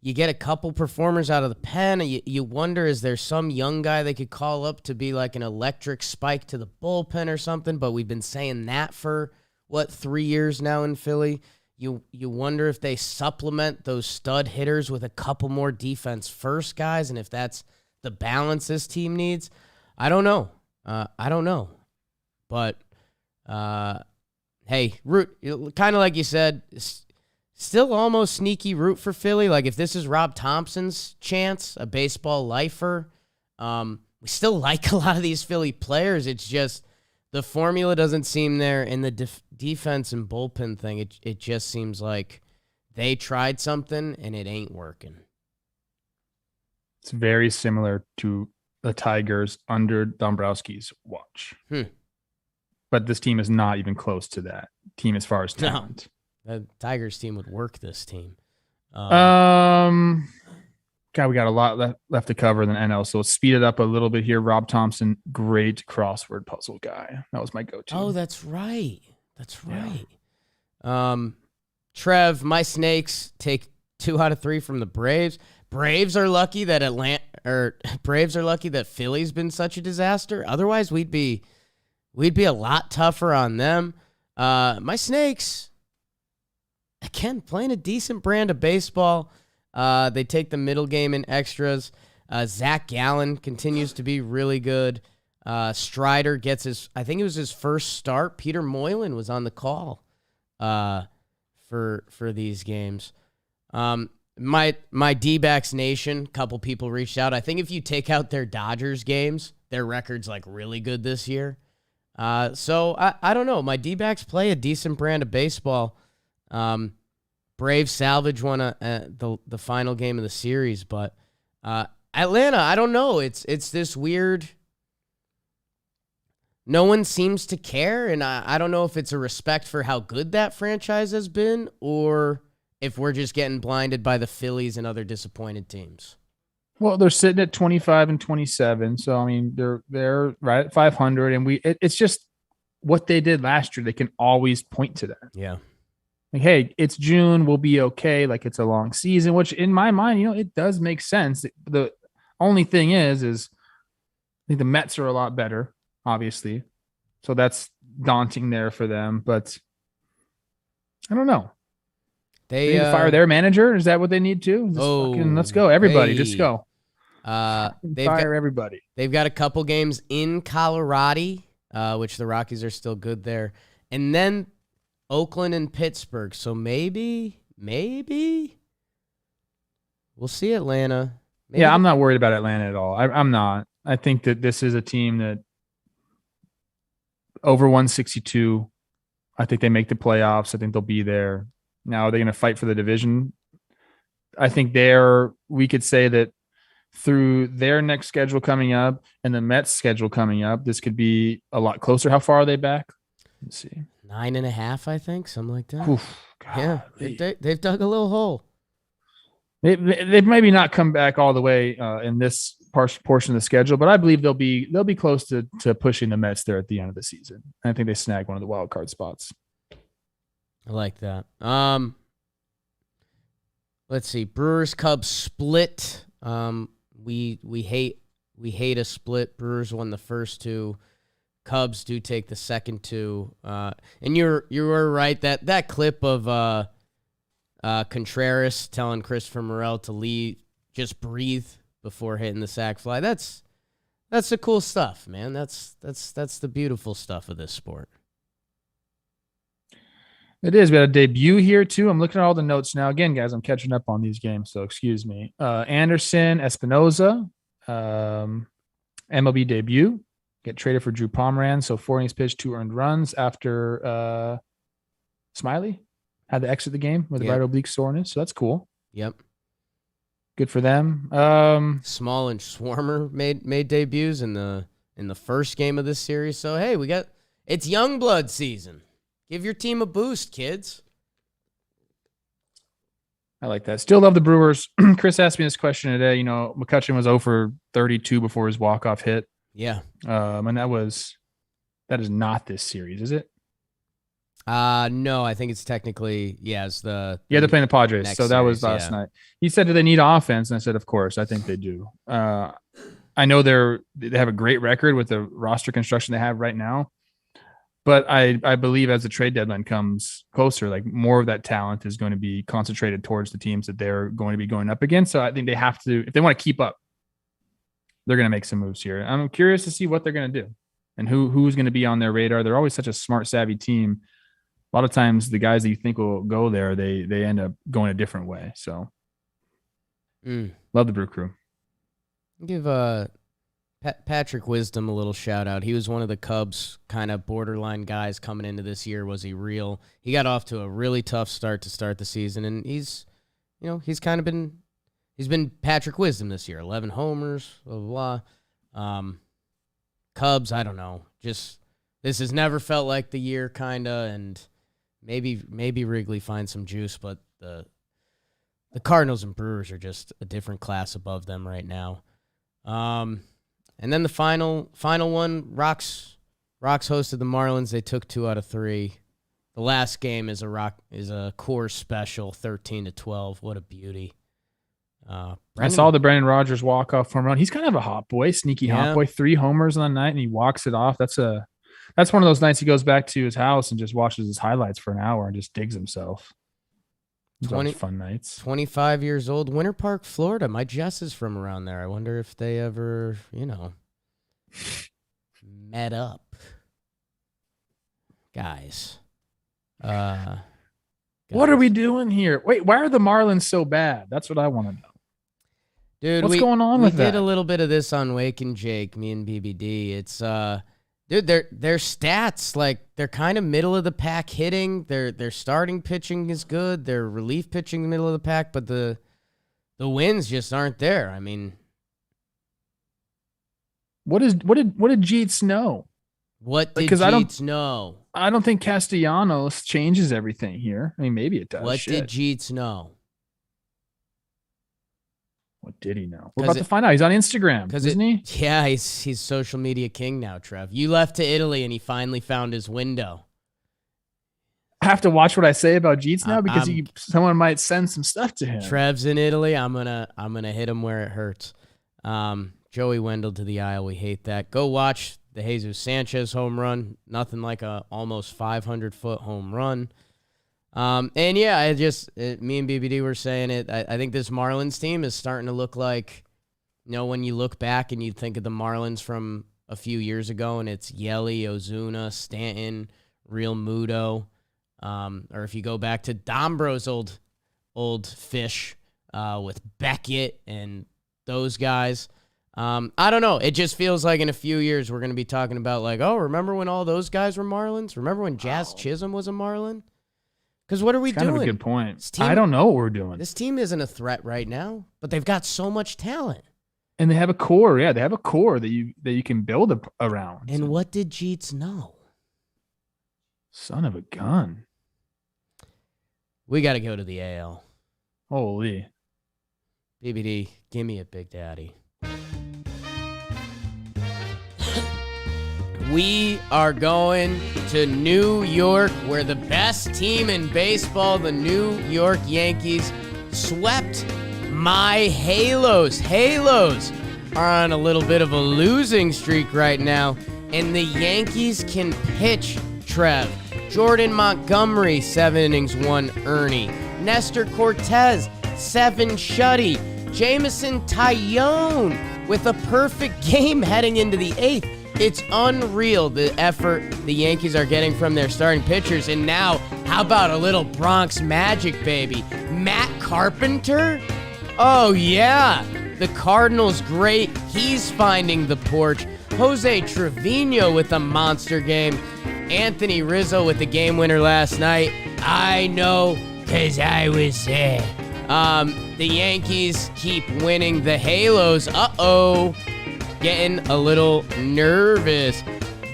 You get a couple performers out of the pen, and you wonder, is there some young guy they could call up to be like an electric spike to the bullpen or something? But we've been saying that for, 3 years now in Philly. You wonder if they supplement those stud hitters with a couple more defense first guys, and if that's the balance this team needs. I don't know. But, hey, root, kind of like you said, still almost sneaky root for Philly. Like, if this is Rob Thompson's chance, a baseball lifer, we still like a lot of these Philly players. It's just the formula doesn't seem there in the defense and bullpen thing. It just seems like they tried something and it ain't working. It's very similar to the Tigers under Dombrowski's watch. But this team is not even close to that team as far as talent. No, the Tigers team would work this team. God, we got a lot left to cover in the NL, so let's speed it up a little bit here. Rob Thompson, great crossword puzzle guy. That was my go-to. Oh, that's right. Trev, my Snakes take 2 out of 3 from the Braves. Braves are lucky that Braves are lucky that Philly's been such a disaster. Otherwise, we'd be a lot tougher on them. My Snakes, again, playing a decent brand of baseball. They take the middle game in extras. Zach Gallen continues to be really good. Strider gets I think it was his first start. Peter Moylan was on the call for these games. My D-backs nation, couple people reached out. I think if you take out their Dodgers games, their record's like really good this year. So I don't know. My D-backs play a decent brand of baseball. Braves salvage won the final game of the series, but Atlanta, I don't know. It's this weird. No one seems to care, and I don't know if it's a respect for how good that franchise has been, or if we're just getting blinded by the Phillies and other disappointed teams. Well, they're sitting at 25-27, so I mean they're right at 500, and it's just what they did last year. They can always point to that. Yeah, like, hey, it's June, we'll be okay. Like, it's a long season, which in my mind, it does make sense. The only thing is I think the Mets are a lot better, obviously, so that's daunting there for them. But I don't know. They need to fire their manager. Is that what they need to? Let's go, everybody. Just go. Fire everybody. They've got a couple games in Colorado, which the Rockies are still good there, and then Oakland and Pittsburgh. So maybe we'll see Atlanta. Maybe I'm not worried about Atlanta at all. I'm not. I think that this is a team that over 162. I think they make the playoffs. I think they'll be there. Now, are they going to fight for the division? I think we could say that through their next schedule coming up and the Mets schedule coming up, this could be a lot closer. How far are they back? Let's see. 9.5, I think, something like that. Oof, yeah, they've dug a little hole. They've maybe not come back all the way in this portion of the schedule, but I believe they'll be close to pushing the Mets there at the end of the season. I think they snag one of the wild card spots. I like that. Let's see. Brewers-Cubs split. We hate a split. Brewers won the first two. Cubs do take the second two. And you were right that clip of Contreras telling Christopher Morel to leave, just breathe before hitting the sac fly. That's the cool stuff, man. That's the beautiful stuff of this sport. It is. We had a debut here, too. I'm looking at all the notes now. Again, guys, I'm catching up on these games, so excuse me. Anderson, Espinoza, MLB debut. Get traded for Drew Pomeranz. So 4 innings pitched, 2 earned runs after Smiley had to exit the game with a right oblique soreness. So that's cool. Yep. Good for them. Small and Schwarmer made debuts in the first game of this series. So, hey, it's young blood season. Give your team a boost, kids. I like that. Still love the Brewers. Chris asked me this question today. McCutchen was 0 for 32 before his walk-off hit. Yeah. And that is not this series, is it? No, I think it's technically, it's they're playing the Padres. So that was last night. He said, do they need offense? And I said, of course, I think they do. I know they have a great record with the roster construction they have right now. But I believe as the trade deadline comes closer, like more of that talent is going to be concentrated towards the teams that they're going to be going up against. So I think they have to, if they want to keep up, they're going to make some moves here. I'm curious to see what they're going to do and who's going to be on their radar. They're always such a smart, savvy team. A lot of times the guys that you think will go there, they end up going a different way. So love the Brew Crew. Give Patrick Wisdom a little shout out. He was one of the Cubs kind of borderline guys coming into this year. Was he real? He got off to a really tough start to start the season, and he's been Patrick Wisdom this year. 11 homers, blah, blah. Cubs, I don't know. Just this has never felt like the year, kinda, and maybe Wrigley finds some juice, but the Cardinals and Brewers are just a different class above them right now. And then the final one, Rocks hosted the Marlins. They took 2 out of 3. The last game is a Coors special, 13-12. What a beauty. I saw the Brendan Rodgers walk-off home run. He's kind of a hot boy, sneaky hot boy. 3 homers on the night, and he walks it off. That's one of those nights he goes back to his house and just watches his highlights for an hour and just digs himself. 20 fun nights. 25 years old, Winter Park, Florida. My Jess is from around there. I wonder if they ever, met up. Guys. What are we doing here? Wait, why are the Marlins so bad? That's what I want to know. Dude, what's going on with that? We did a little bit of this on Wake and Jake, me and BBD. It's dude, their stats, like, they're kind of middle of the pack hitting. Their starting pitching is good. Their relief pitching middle of the pack, but the wins just aren't there. I mean, what did Jeets know? What did Jeets know? I don't think Castellanos changes everything here. I mean, maybe it does. What did Jeets know? What did he know? We're about to find out. He's on Instagram, isn't he? Yeah, he's social media king now, Trev. You left to Italy, and he finally found his window. I have to watch what I say about Jeets now because someone might send some stuff to him. Trev's in Italy. I'm gonna hit him where it hurts. Joey Wendell to the aisle. We hate that. Go watch the Jesus Sanchez home run. Nothing like a almost 500-foot home run. And yeah, me and BBD were saying it. I think this Marlins team is starting to look like, when you look back and you think of the Marlins from a few years ago, and it's Yelly, Ozuna, Stanton, Real Muto, or if you go back to Dombro's old fish with Beckett and those guys. I don't know. It just feels like in a few years we're going to be talking about like, oh, remember when all those guys were Marlins? Remember when Jazz Chisholm was a Marlin? Because what are we doing? Kind of a good point. I don't know what we're doing. This team isn't a threat right now, but they've got so much talent. And they have a core. Yeah, they have a core that you can build around. And what did Jeets know? Son of a gun. We got to go to the AL. Holy. BBD, give me a Big Daddy. We are going to New York, where the best team in baseball, the New York Yankees, swept my Halos. Halos are on a little bit of a losing streak right now, and the Yankees can pitch, Trev. Jordan Montgomery, 7 innings, 1 earny. Nestor Cortez, 7 shutty. Jameson Taillon with a perfect game heading into the 8th. It's unreal, the effort the Yankees are getting from their starting pitchers. And now, how about a little Bronx magic, baby? Matt Carpenter? Oh, yeah. The Cardinals, great. He's finding the porch. Jose Trevino with a monster game. Anthony Rizzo with the game winner last night. I know, because I was there. The Yankees keep winning. The Halos, getting a little nervous.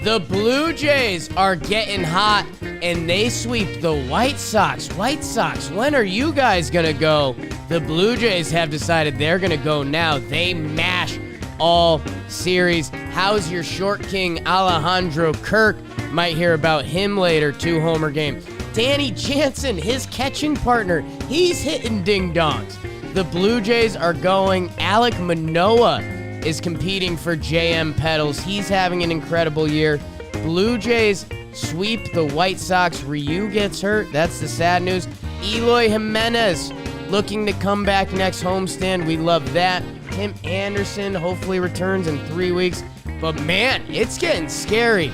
The Blue Jays are getting hot, and they sweep the White Sox. White Sox, when are you guys going to go? The Blue Jays have decided they're going to go now. They mash all series. How's your short king, Alejandro Kirk? Might hear about him later, 2-homer game. Danny Jansen, his catching partner, he's hitting ding-dongs. The Blue Jays are going. Alek Manoah is competing for JM Pedals. He's having an incredible year. Blue Jays sweep the White Sox. Ryu gets hurt. That's the sad news. Eloy Jimenez looking to come back next homestand. We love that. Tim Anderson hopefully returns in 3 weeks. But man, it's getting scary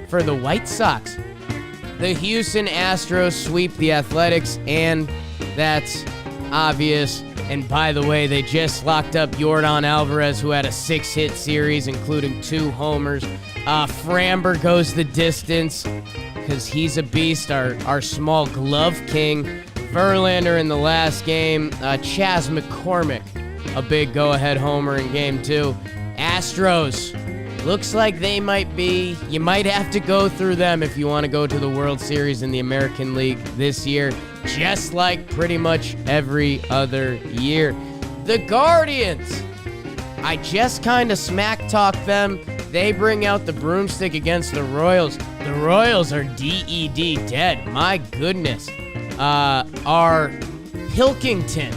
for the White Sox. The Houston Astros sweep the Athletics, and that's obvious. And by the way, they just locked up Yordan Alvarez, who had a 6-hit series, including 2 homers. Framber goes the distance because he's a beast, our small glove king. Verlander in the last game. Chas McCormick, a big go-ahead homer in game 2. Astros, looks like they might be. You might have to go through them if you want to go to the World Series in the American League this year, just like pretty much every other year. The Guardians, I just kind of smack talk them. They bring out the broomstick against the Royals. The Royals are DED dead. My goodness. Our Pilkington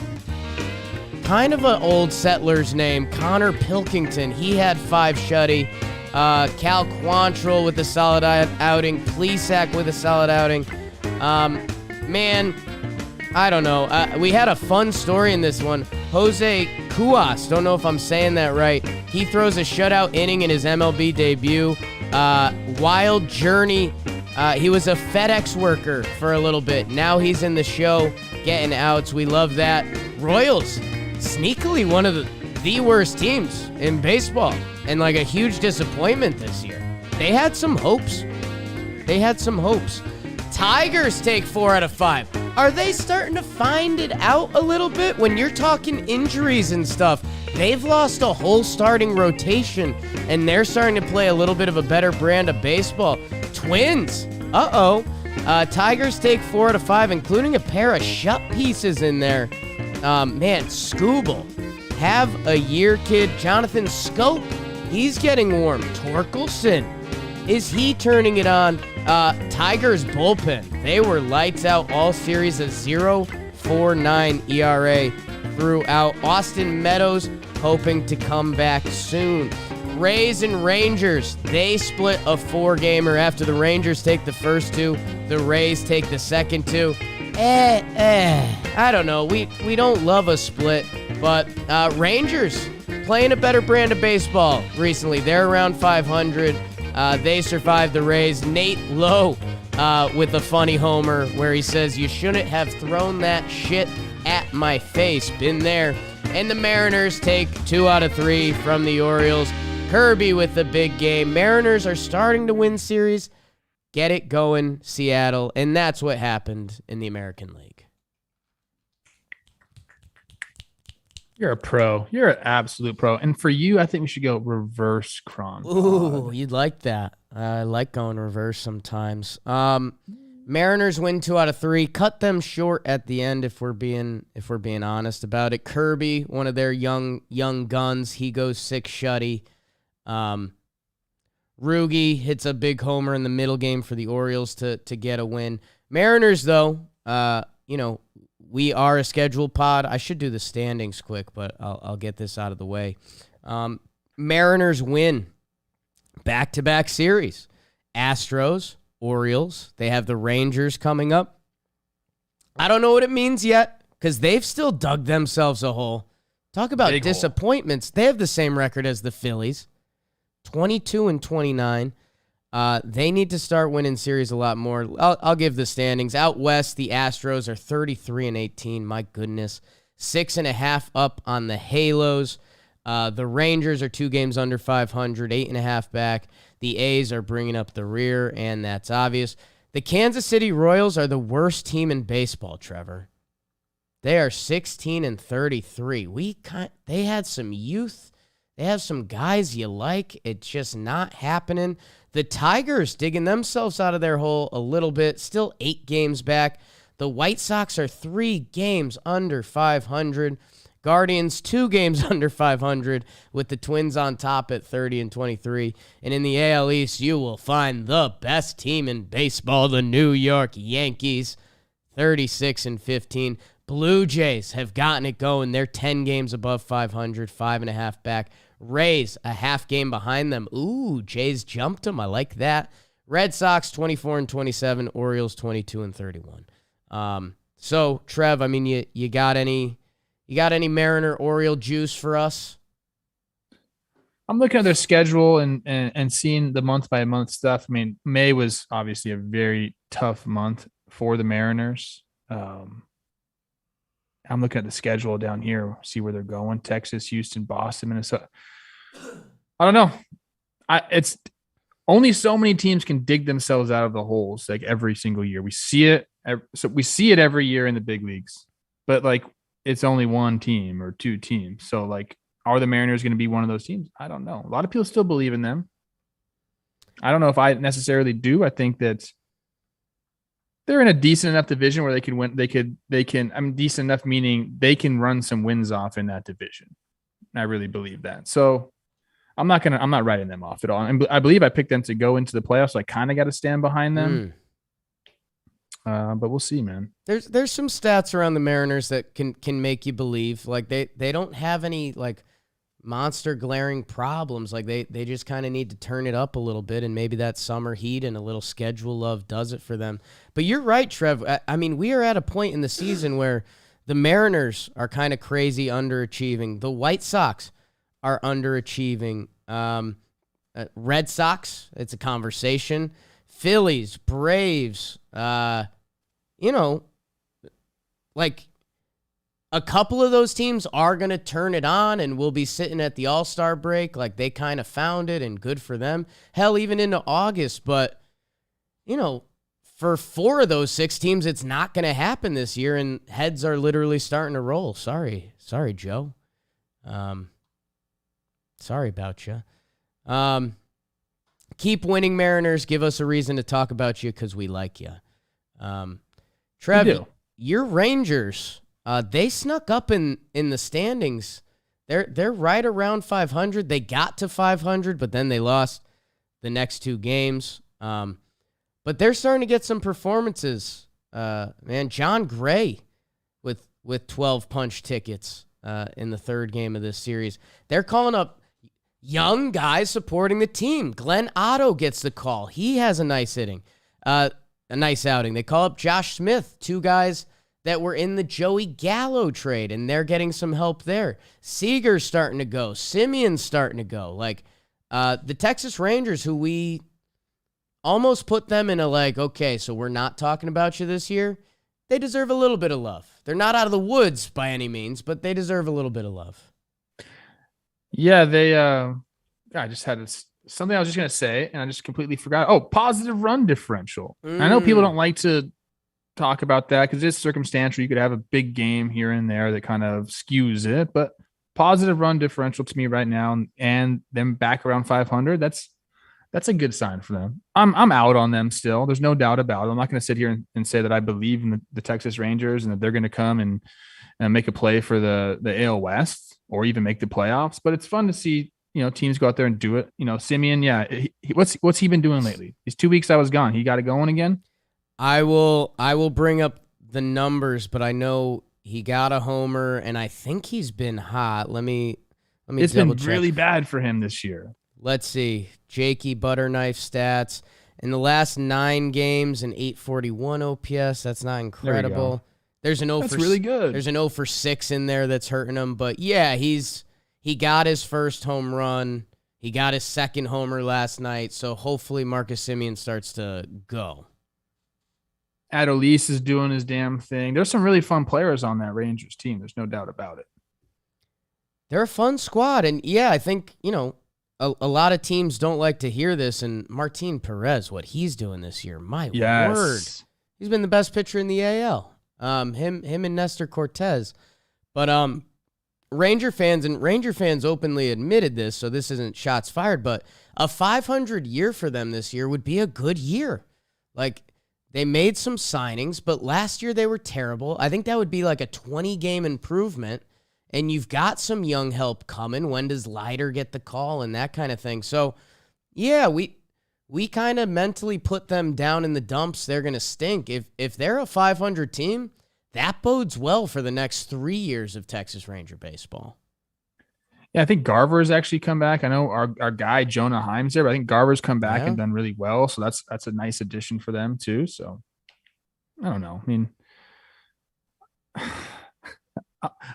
kind of an old settler's name, Connor Pilkington. He had 5 shutty. Cal Quantrill with a solid outing. Plesac with a solid outing. Man, I don't know. We had a fun story in this one. Jose Cuas, don't know if I'm saying that right. He throws a shutout inning in his MLB debut. Wild journey. He was a FedEx worker for a little bit. Now he's in the show, getting outs. We love that. Royals, sneakily one of the worst teams in baseball, and like a huge disappointment this year. They had some hopes. Tigers take 4 out of 5. Are they starting to find it out a little bit? When you're talking injuries and stuff, they've lost a whole starting rotation, and they're starting to play a little bit of a better brand of baseball. Twins, Tigers take 4 out of 5, including a pair of shut pieces in there. Man, Scooble, have a year kid. Jonathan Scope, he's getting warm. Torkelson, is he turning it on? Tigers bullpen, they were lights out all series, a 0.49 ERA throughout. Austin Meadows hoping to come back soon. Rays and Rangers, they split a 4-gamer. After the Rangers take the first 2, the Rays take the second 2. I don't know. We don't love a split, but Rangers playing a better brand of baseball recently. They're around 500. They survived the Rays. Nate Lowe with a funny homer where he says, "You shouldn't have thrown that shit at my face." Been there. And the Mariners take 2 out of 3 from the Orioles. Kirby with the big game. Mariners are starting to win series. Get it going, Seattle. And that's what happened in the American League. You're a pro. You're an absolute pro. And for you, I think we should go reverse chron. Ooh, you'd like that. I like going reverse sometimes. Mariners win 2 out of 3. Cut them short at the end if we're being honest about it. Kirby, one of their young guns, he goes 6 shutty. Rugi hits a big homer in the middle game for the Orioles to get a win. Mariners, though, we are a scheduled pod. I should do the standings quick, but I'll get this out of the way. Mariners win back-to-back series. Astros, Orioles. They have the Rangers coming up. I don't know what it means yet because they've still dug themselves a hole. Talk about big disappointments. Hole. They have the same record as the Phillies, 22-29. They need to start winning series a lot more. I'll give the standings. Out west, the Astros are 33-18. My goodness. 6.5 up on the Halos. The Rangers are 2 games under 500, 8.5 back. The A's are bringing up the rear, and that's obvious. The Kansas City Royals are the worst team in baseball, Trevor. They are 16-33. They had some youth. They have some guys you like. It's just not happening. The Tigers digging themselves out of their hole a little bit. Still 8 games back. The White Sox are 3 games under 500. Guardians 2 games under 500 with the Twins on top at 30-23. And in the AL East, you will find the best team in baseball, the New York Yankees, 36-15. Blue Jays have gotten it going. They're 10 games above 500, 5.5 back. Rays, a half game behind them. Ooh, Jays jumped them. I like that. Red Sox, 24-27. Orioles, 22-31. So, Trev, I mean, you got any Mariner Oriole juice for us? I'm looking at their schedule and seeing the month-by-month stuff. I mean, May was obviously a very tough month for the Mariners. I'm looking at the schedule down here, see where they're going. Texas, Houston, Boston, Minnesota. I don't know. It's only so many teams can dig themselves out of the holes like every single year. We see it. So we see it every year in the big leagues, but like it's only 1 team or 2 teams. So like, are the Mariners going to be one of those teams? I don't know. A lot of people still believe in them. I don't know if I necessarily do. I think that they're in a decent enough division where they can win. They can, I mean, decent enough meaning they can run some wins off in that division. I really believe that. So I'm not writing them off at all. And I believe I picked them to go into the playoffs. So I kind of got to stand behind them. But we'll see, man. There's some stats around the Mariners that can make you believe. Like they don't have any like monster glaring problems. Like they just kind of need to turn it up a little bit, and maybe that summer heat and a little schedule love does it for them. But you're right, Trev. I mean, we are at a point in the season where the Mariners are kind of crazy underachieving. The White Sox are underachieving. Red Sox, it's a conversation. Phillies, Braves, like a couple of those teams are going to turn it on and will be sitting at the All-Star break. Like they kind of found it and good for them. Hell, even into August. But, for 4 of those 6 teams, it's not going to happen this year. And heads are literally starting to roll. Sorry, Joe. Sorry about you. Keep winning, Mariners. Give us a reason to talk about you because we like you. Trev, your Rangers, they snuck up in the standings. They're right around 500. They got to 500, but then they lost the next 2 games. But they're starting to get some performances. Man, John Gray with 12 punch tickets in the 3rd game of this series. They're calling up young guys supporting the team. Glenn Otto gets the call. He has a nice outing. They call up Josh Smith, 2 guys that were in the Joey Gallo trade, and they're getting some help there. Seager's starting to go. Simeon's starting to go. Like, the Texas Rangers, who we almost put them in a like, okay, so we're not talking about you this year, they deserve a little bit of love. They're not out of the woods by any means, but they deserve a little bit of love. Yeah, they I just had something I was just going to say, and I just completely forgot. Oh, positive run differential. I know people don't like to talk about that because it's circumstantial. You could have a big game here and there that kind of skews it, but positive run differential to me right now and them back around 500, that's a good sign for them. I'm out on them still. There's no doubt about it. I'm not going to sit here and say that I believe in the Texas Rangers and that they're going to come and make a play for the AL West or even make the playoffs, but it's fun to see, teams go out there and do it. Simeon, yeah. What's he been doing lately? These 2 weeks I was gone. He got it going again. I will bring up the numbers, but I know he got a homer and I think he's been hot. Let me It's been really bad for him this year. Let's see. Jakey Butterknife stats. In the last 9 games, an 841 OPS. That's not incredible. There's an 0 that's for really good. There's an 0 for 6 in there that's hurting him. But yeah, he got his first home run. He got his second homer last night. So hopefully Marcus Semien starts to go. Adolis is doing his damn thing. There's some really fun players on that Rangers team. There's no doubt about it. They're a fun squad. And yeah, I think, a lot of teams don't like to hear this, and Martin Perez, what he's doing this year, my word. He's been the best pitcher in the AL. Him and Nestor Cortez. But Ranger fans openly admitted this, so this isn't shots fired, but a 500 year for them this year would be a good year. Like, they made some signings, but last year they were terrible. I think that would be like a 20-game improvement. And you've got some young help coming. When does Leiter get the call and that kind of thing? So, yeah, we kind of mentally put them down in the dumps. They're going to stink. If they're a 500 team, that bodes well for the next 3 years of Texas Ranger baseball. Yeah, I think Garver's actually come back. I know our guy Jonah Heim's there, but I think Garver's come back and done really well. So that's a nice addition for them too. So I don't know. I mean,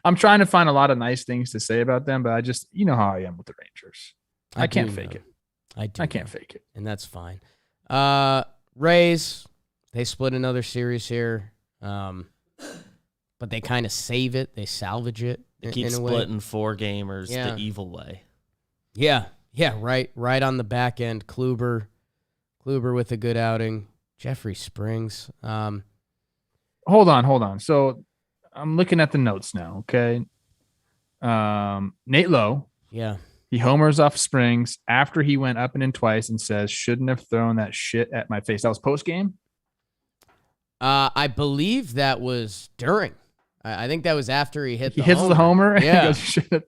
I'm trying to find a lot of nice things to say about them, but I just, how I am with the Rangers. I can't fake it. I can't fake it. And that's fine. Rays, they split another series here. But they kind of save it. They salvage it. They keep splitting 4-gamers the evil way. Yeah. Yeah. Right on the back end. Kluber with a good outing. Jeffrey Springs. Hold on. So, I'm looking at the notes now, okay? Nate Lowe. Yeah. He homers off Springs after he went up and in twice and says, shouldn't have thrown that shit at my face. That was post-game? I believe that was during. I think that was after he hit the hits homer. the homer? Yeah. He goes,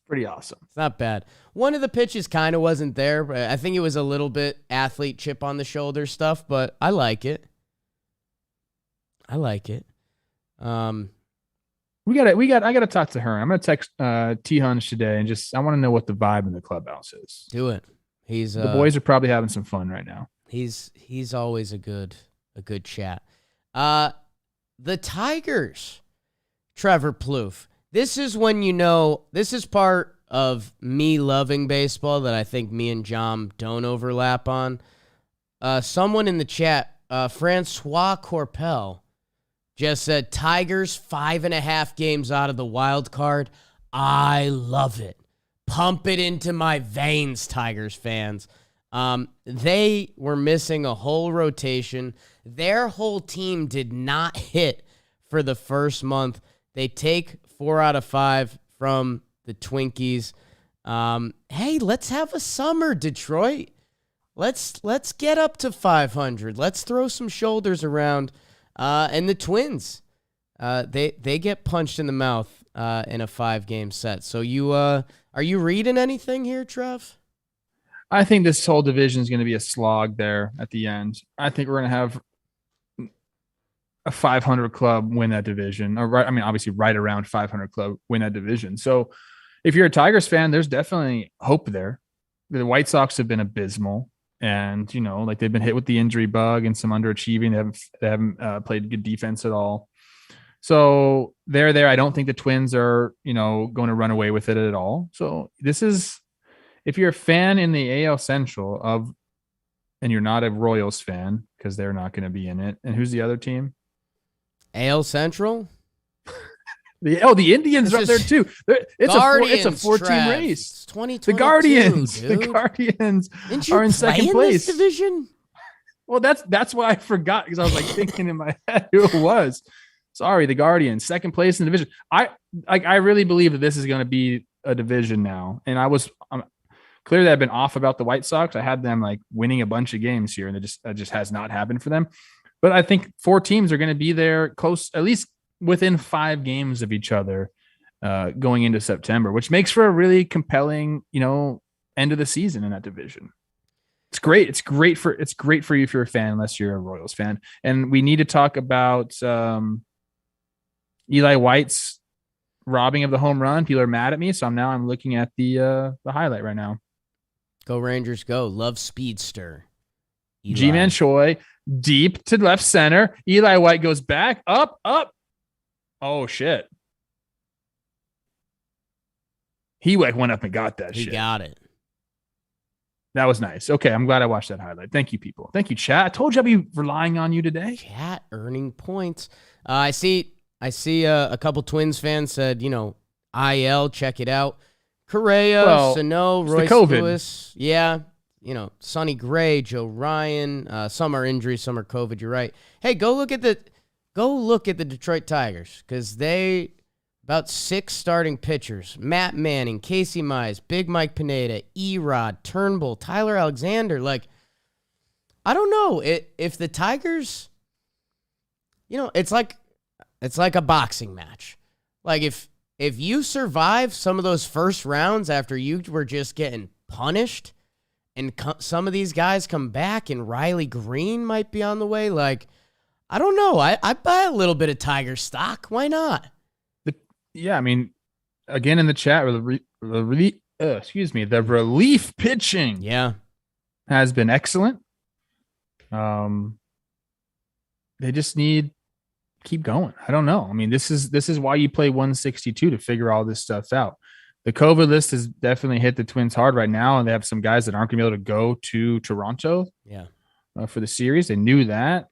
Pretty awesome. It's not bad. One of the pitches kind of wasn't there, but I think it was a little bit athlete chip on the shoulder stuff, but I like it. I gotta talk to her. I'm gonna text T Hunch today and I want to know what the vibe in the clubhouse is. Do it. The boys are probably having some fun right now. He's always a good chat. The Tigers, Trevor Plouffe. This is when this is part of me loving baseball that I think me and Jom don't overlap on. Someone in the chat, Francois Corpel, just said, Tigers 5.5 games out of the wild card. I love it. Pump it into my veins, Tigers fans. They were missing a whole rotation. Their whole team did not hit for the first month. They take 4 out of 5 from the Twinkies. Hey, let's have a summer, Detroit. Let's get up to 500. Let's throw some shoulders around. And the Twins, they get punched in the mouth in a 5-game set. So are you reading anything here, Trev? I think this whole division is going to be a slog there at the end. I think we're going to have a 500 club win that division. Obviously right around 500 club win that division. So if you're a Tigers fan, there's definitely hope there. The White Sox have been abysmal. And, they've been hit with the injury bug and some underachieving. They haven't played good defense at all. So they're there. I don't think the Twins are, going to run away with it at all. So this is, if you're a fan in the AL Central and you're not a Royals fan, because they're not going to be in it. And who's the other team? AL Central? The Indians are up there too. It's a 4-team race. It's 2022, the Guardians. Dude. The Guardians Didn't you are in play second in place. This division? Well, that's why I forgot, because I was thinking in my head who it was. Sorry, the Guardians, second place in the division. I really believe that this is going to be a division now. And clearly I've been off about the White Sox. I had them winning a bunch of games here, and it just has not happened for them. But I think 4 teams are going to be there close, at least within 5 games of each other going into September, which makes for a really compelling, end of the season in that division. It's great. It's great for you if you're a fan, unless you're a Royals fan. And we need to talk about Eli White's robbing of the home run. People are mad at me, so I'm looking at the highlight right now. Go Rangers, go! Love speedster. G-Man Choi deep to left center. Eli White goes back up. Oh shit! He went up and got that shit. He got it. That was nice. Okay, I'm glad I watched that highlight. Thank you, people. Thank you, chat. I told you I'd be relying on you today. Chat earning points. I see a couple Twins fans said, IL, check it out. Correa, Sano, Royce Lewis. Yeah. Sonny Gray, Joe Ryan. Some are injuries, some are COVID. You're right. Hey, go look at the Detroit Tigers, because they about 6 starting pitchers: Matt Manning, Casey Mize, Big Mike Pineda, Erod, Turnbull, Tyler Alexander. I don't know if the Tigers, it's like a boxing match. If you survive some of those first rounds after you were just getting punished, and some of these guys come back, and Riley Green might be on the way, I don't know. I buy a little bit of Tiger stock. Why not? Again in the chat, the relief pitching has been excellent. They just need keep going. I don't know. This is why you play 162 to figure all this stuff out. The COVID list has definitely hit the Twins hard right now, and they have some guys that aren't going to be able to go to Toronto for the series. They knew that.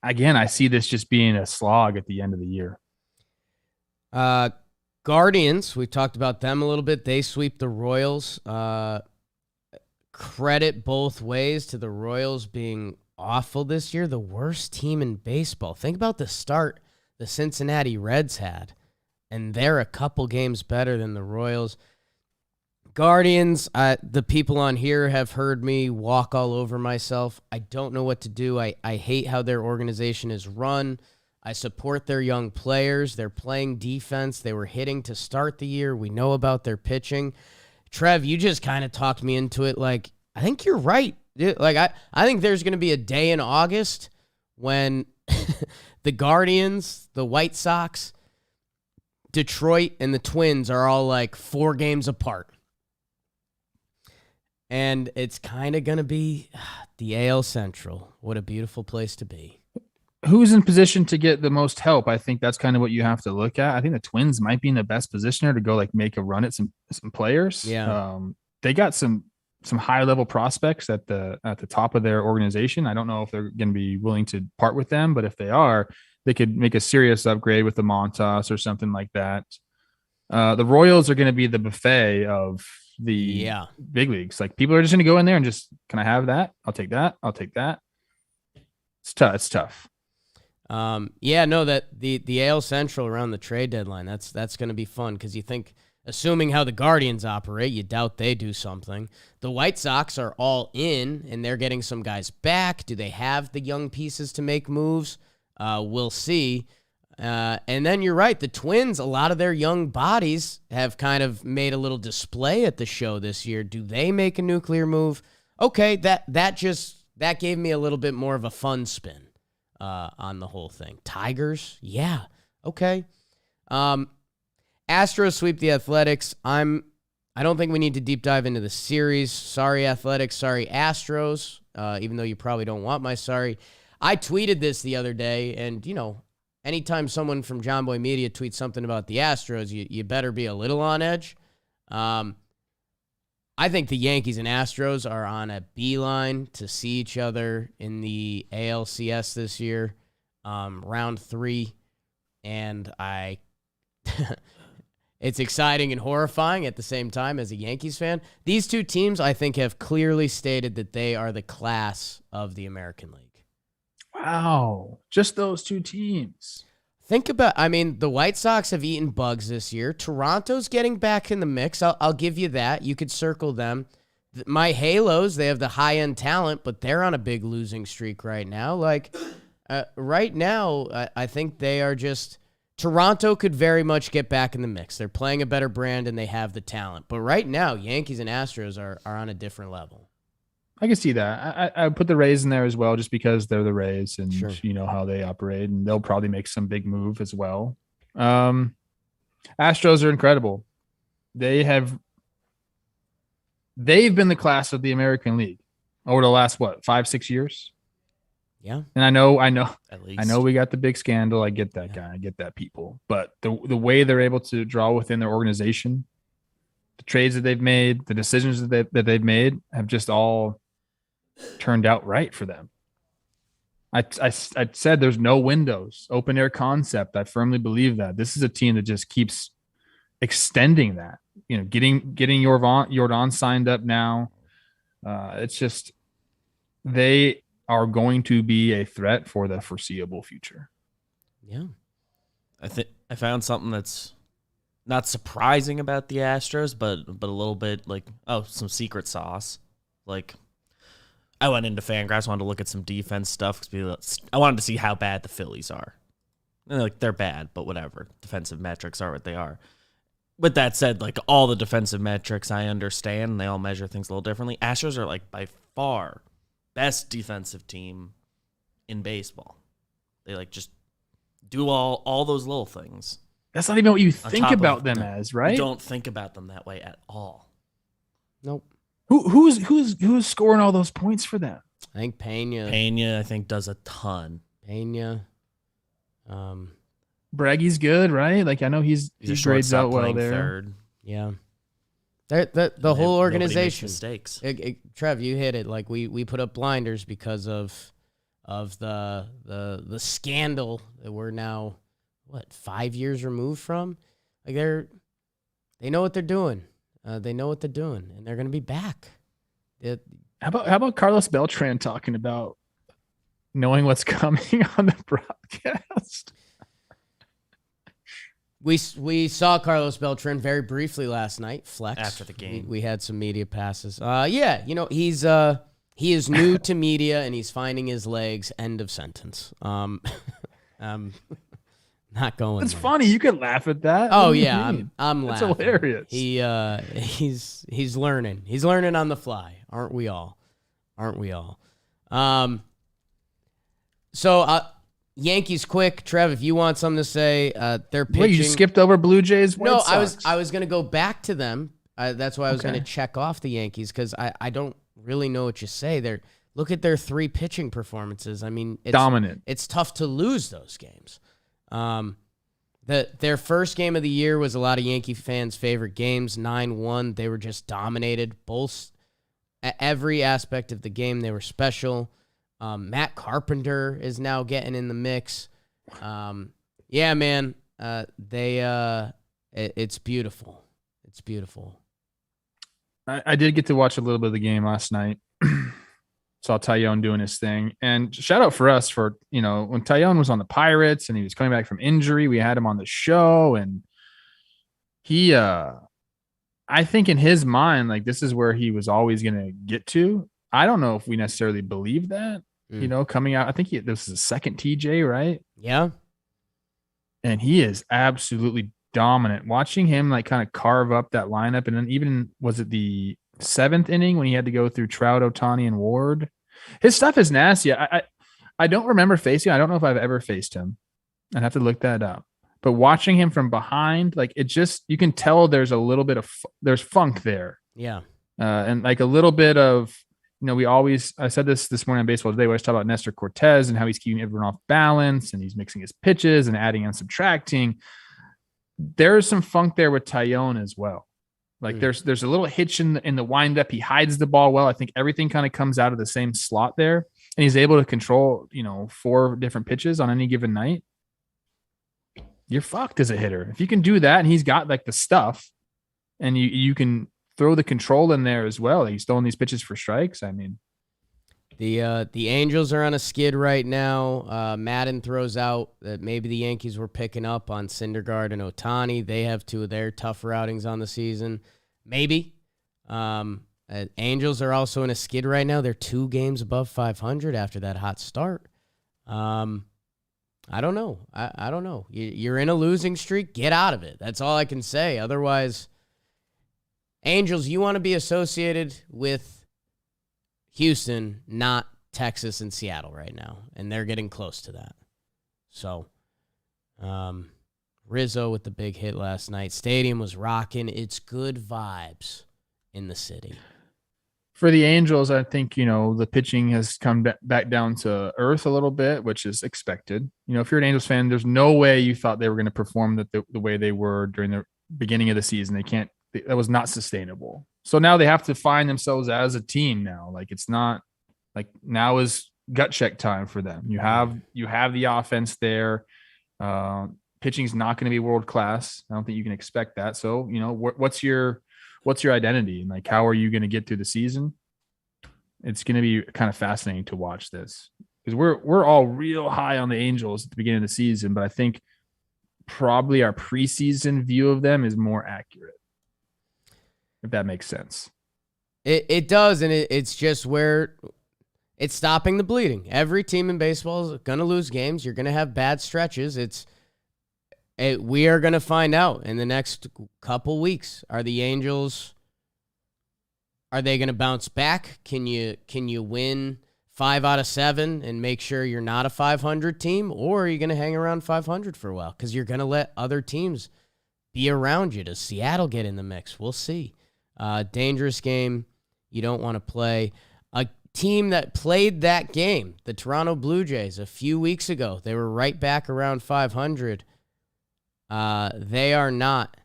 Again, I see this just being a slog at the end of the year. Guardians, we talked about them a little bit. They sweep the Royals. Credit both ways to the Royals being awful this year. The worst team in baseball. Think about the start the Cincinnati Reds had, and they're a couple games better than the Royals. Guardians, the people on here have heard me walk all over myself. I don't know what to do. I hate how their organization is run. I support their young players. They're playing defense. They were hitting to start the year. We know about their pitching. Trev, you just kind of talked me into it. Like, I think you're right. Like, I think there's going to be a day in August when the Guardians, the White Sox, Detroit, and the Twins are all like 4 games apart. And it's kind of going to be the AL Central. What a beautiful place to be. Who's in position to get the most help? I think that's kind of what you have to look at. I think the Twins might be in the best position to go like make a run at some players. Yeah. They got some high level prospects at the top of their organization. I don't know if they're going to be willing to part with them, but if they are, they could make a serious upgrade with the Montas or something like that. The Royals are going to be the buffet of the big leagues. Like, people are just going to go in there and just, can I have that? I'll take that. I'll take that. It's tough. It's tough. That the AL Central around the trade deadline, that's going to be fun, because you think, assuming how the Guardians operate, you doubt they do something. The White Sox are all in, and they're getting some guys back. Do they have the young pieces to make moves? We'll see. And then you're right, the Twins, a lot of their young bodies have kind of made a little display at the show this year. Do they make a nuclear move? Okay, that gave me a little bit more of a fun spin on the whole thing. Tigers, yeah, okay. Astros sweep the Athletics. I don't think we need to deep dive into the series. Sorry, Athletics. Sorry, Astros. Even though you probably don't want my sorry. I tweeted this the other day, and anytime someone from John Boy Media tweets something about the Astros, you better be a little on edge. I think the Yankees and Astros are on a beeline to see each other in the ALCS this year, round 3, and it's exciting and horrifying at the same time as a Yankees fan. These two teams, I think, have clearly stated that they are the class of the American League. Wow. Just those two teams. Think about, the White Sox have eaten bugs this year. Toronto's getting back in the mix. I'll give you that. You could circle them. My Halos, they have the high-end talent, but they're on a big losing streak right now. Right now, I think they are just... Toronto could very much get back in the mix. They're playing a better brand, and they have the talent. But right now, Yankees and Astros are on a different level. I can see that. I put the Rays in there as well, just because they're the Rays and sure. You know how they operate, and they'll probably make some big move as well. Astros are incredible. They've been the class of the American League over the last 5-6 years. Yeah. And I know, At least. I know we got the big scandal. I get that guy. I get that people, but the way they're able to draw within their organization, the trades that they've made, the decisions that they've made have just all turned out right for them. I said there's no windows, open air concept. I firmly believe that this is a team that just keeps extending that, getting Yordan signed up now. It's just, they are going to be a threat for the foreseeable future. Yeah. I think I found something that's not surprising about the Astros, but a little bit some secret sauce. I went into Fangraphs, wanted to look at some defense stuff because I wanted to see how bad the Phillies are. And they're bad, but whatever. Defensive metrics are what they are. With that said, all the defensive metrics I understand, and they all measure things a little differently. Astros are by far best defensive team in baseball. They just do all those little things. That's not even what you think about them as, right? You don't think about them that way at all. Nope. Who's scoring all those points for them? I think Pena. Pena, I think, does a ton. Pena. Bragg's good, right? I know he grades out well there. Third. Yeah. The whole organization. Mistakes. Trev, you hit it. We put up blinders because of the scandal that we're now 5 years removed from. They know what they're doing. They know what they're doing, and they're going to be back. How about Carlos Beltran talking about knowing what's coming on the broadcast? We saw Carlos Beltran very briefly last night. Flex after the game. We had some media passes. He is new to media and he's finding his legs. End of sentence. Not going. It's there. funny. You can laugh at that. Oh What do you yeah, mean? I'm It's laughing. hilarious. He's learning. He's learning on the fly. Aren't we all? So Yankees quick. Trev, if you want something to say, they're pitching. Wait, you skipped over Blue Jays? White No, Sox. I was gonna go back to them. That's why I was Okay. gonna check off the Yankees because I don't really know what you say. Look at their 3 pitching performances. I mean, it's Dominant. It's tough to lose those games. Their first game of the year was a lot of Yankee fans' favorite games, 9-1. They were just dominated. Both every aspect of the game, they were special. Matt Carpenter is now getting in the mix. Yeah, man. It's beautiful. It's beautiful. I did get to watch a little bit of the game last night. Saw Tyone doing his thing. And shout out for us for, when Tyone was on the Pirates and he was coming back from injury, we had him on the show. And he, I think in his mind, like this is where he was always going to get to. I don't know if we necessarily believe that, coming out. I think this is a second TJ, right? Yeah. And he is absolutely dominant. Watching him like kind of carve up that lineup. And then even, was it the 7th inning when he had to go through Trout, Ohtani, and Ward? His stuff is nasty. I don't remember facing him. I don't know if I've ever faced him. I'd have to look that up. But watching him from behind, like it just, you can tell there's a little bit of, there's funk there. Yeah. And like a little bit of, I said this morning on Baseball Today, we always talk about Nestor Cortez and how he's keeping everyone off balance and he's mixing his pitches and adding and subtracting. There's some funk there with Tyone as well. Like there's a little hitch in the windup. He hides the ball well. I think everything kind of comes out of the same slot there, and he's able to control 4 different pitches on any given night. You're fucked as a hitter if you can do that, and he's got like the stuff, and you can throw the control in there as well. He's throwing these pitches for strikes. I mean, the Angels are on a skid right now. Madden throws out that maybe the Yankees were picking up on Syndergaard and Ohtani. They have 2 of their tougher outings on the season. Maybe. Angels are also in a skid right now. They're 2 games above 500 after that hot start. I don't know. I don't know. You're in a losing streak. Get out of it. That's all I can say. Otherwise, Angels, you want to be associated with Houston, not Texas and Seattle right now. And they're getting close to that. So, Rizzo with the big hit last night. Stadium was rocking. It's good vibes in the city. For the Angels, I think, the pitching has come back down to earth a little bit, which is expected. If you're an Angels fan, there's no way you thought they were going to perform the way they were during the beginning of the season. That was not sustainable. So now they have to find themselves as a team now. Like it's not like now is gut check time for them. You have the offense there. Pitching's not going to be world class. I don't think you can expect that. So, what's your identity and like, how are you going to get through the season? It's going to be kind of fascinating to watch this because we're all real high on the Angels at the beginning of the season, but I think probably our preseason view of them is more accurate. If that makes sense. It does, and it's just where it's stopping the bleeding. Every team in baseball is going to lose games. You're going to have bad stretches. We are going to find out in the next couple weeks. Are the Angels, are they going to bounce back? Can you win 5 out of 7 and make sure you're not a 500 team, or are you going to hang around 500 for a while? Because you're going to let other teams be around you. Does Seattle get in the mix? We'll see. Dangerous game you don't want to play. A team that played that game, the Toronto Blue Jays, a few weeks ago, they were right back around 500. They are not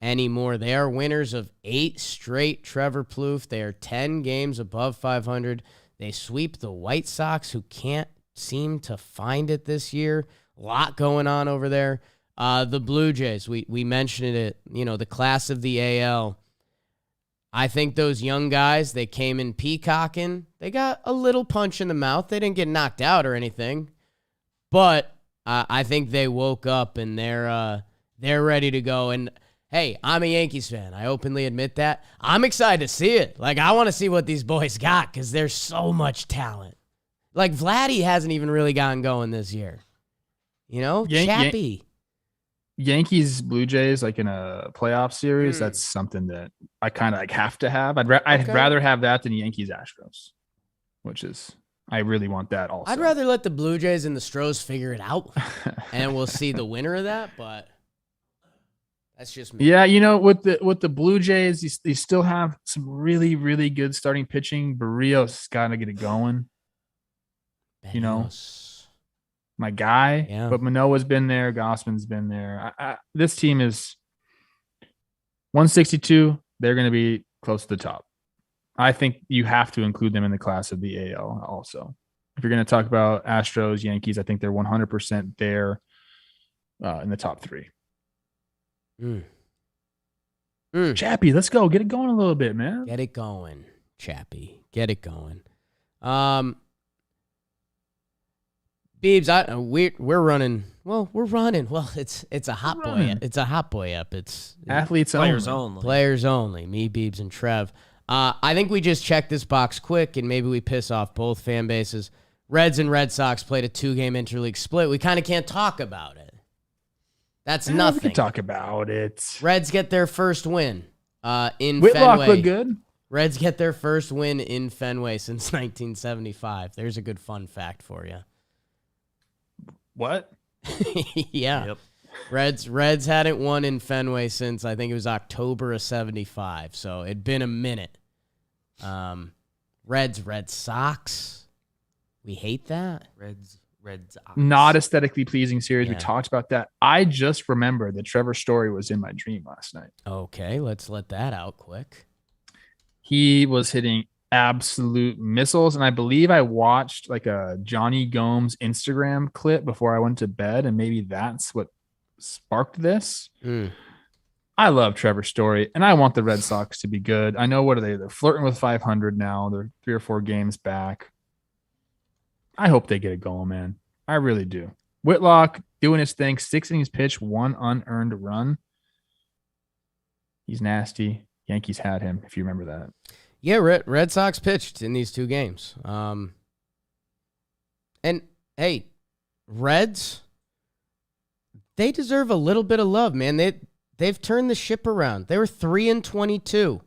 anymore. They are winners of 8 straight Trevor Plouffe. They are 10 games above 500. They sweep the White Sox, who can't seem to find it this year. A lot going on over there. The Blue Jays, we mentioned it, the class of the AL. I think those young guys, they came in peacocking. They got a little punch in the mouth. They didn't get knocked out or anything. But I think they woke up and they're ready to go. And, hey, I'm a Yankees fan. I openly admit that. I'm excited to see it. Like, I want to see what these boys got because there's so much talent. Like, Vladdy hasn't even really gotten going this year. Chappy. Yankees Blue Jays like in a playoff series. That's something that I kind of like have to have. I'd rather have that than Yankees Astros, which is I really want that also. I'd rather let the Blue Jays and the Stros figure it out, and we'll see the winner of that. But that's just me. Yeah, with the Blue Jays, you still have some really really good starting pitching. Barrios got to get it going. My guy, but Manoah's been there. Gossman's been there. This team is 162. They're going to be close to the top. I think you have to include them in the class of the AL also. If you're going to talk about Astros, Yankees, I think they're 100% there in the top three. Chappy, let's go. Get it going a little bit, man. Get it going, Chappy. Get it going. Beebs, we're running. Well, we're running. Well, it's a hot boy. It's a hot boy up. It's athletes players only. Players only. Me, Beebs, and Trev. I think we just check this box quick, and maybe we piss off both fan bases. Reds and Red Sox played a 2-game interleague split. We kind of can't talk about it. That's nothing. We can talk about it. Reds get their first win in Whitlock Fenway. looked good. Reds get their first win in Fenway since 1975. There's a good fun fact for you. What? Yeah. Yep. Reds hadn't won in Fenway since I think it was October of 75. So it'd been a minute. Red Sox. We hate that. Reds Sox. Not aesthetically pleasing series. Yeah. We talked about that. I just remembered that Trevor Story was in my dream last night. Okay, let's let that out quick. He was hitting absolute missiles, and I believe I watched like a Johnny Gomes Instagram clip before I went to bed, and maybe that's what sparked this. I love Trevor Story, and I want the Red Sox to be good. I know what are they? They're flirting with 500 now. They're 3 or 4 games back. I hope they get it going, man. I really do. Whitlock doing his thing, 6 innings pitched, 1 unearned run. He's nasty. Yankees had him, if you remember that. Yeah, Red Sox pitched in these 2 games. And, hey, Reds, they deserve a little bit of love, man. They've turned the ship around. They were 3-22.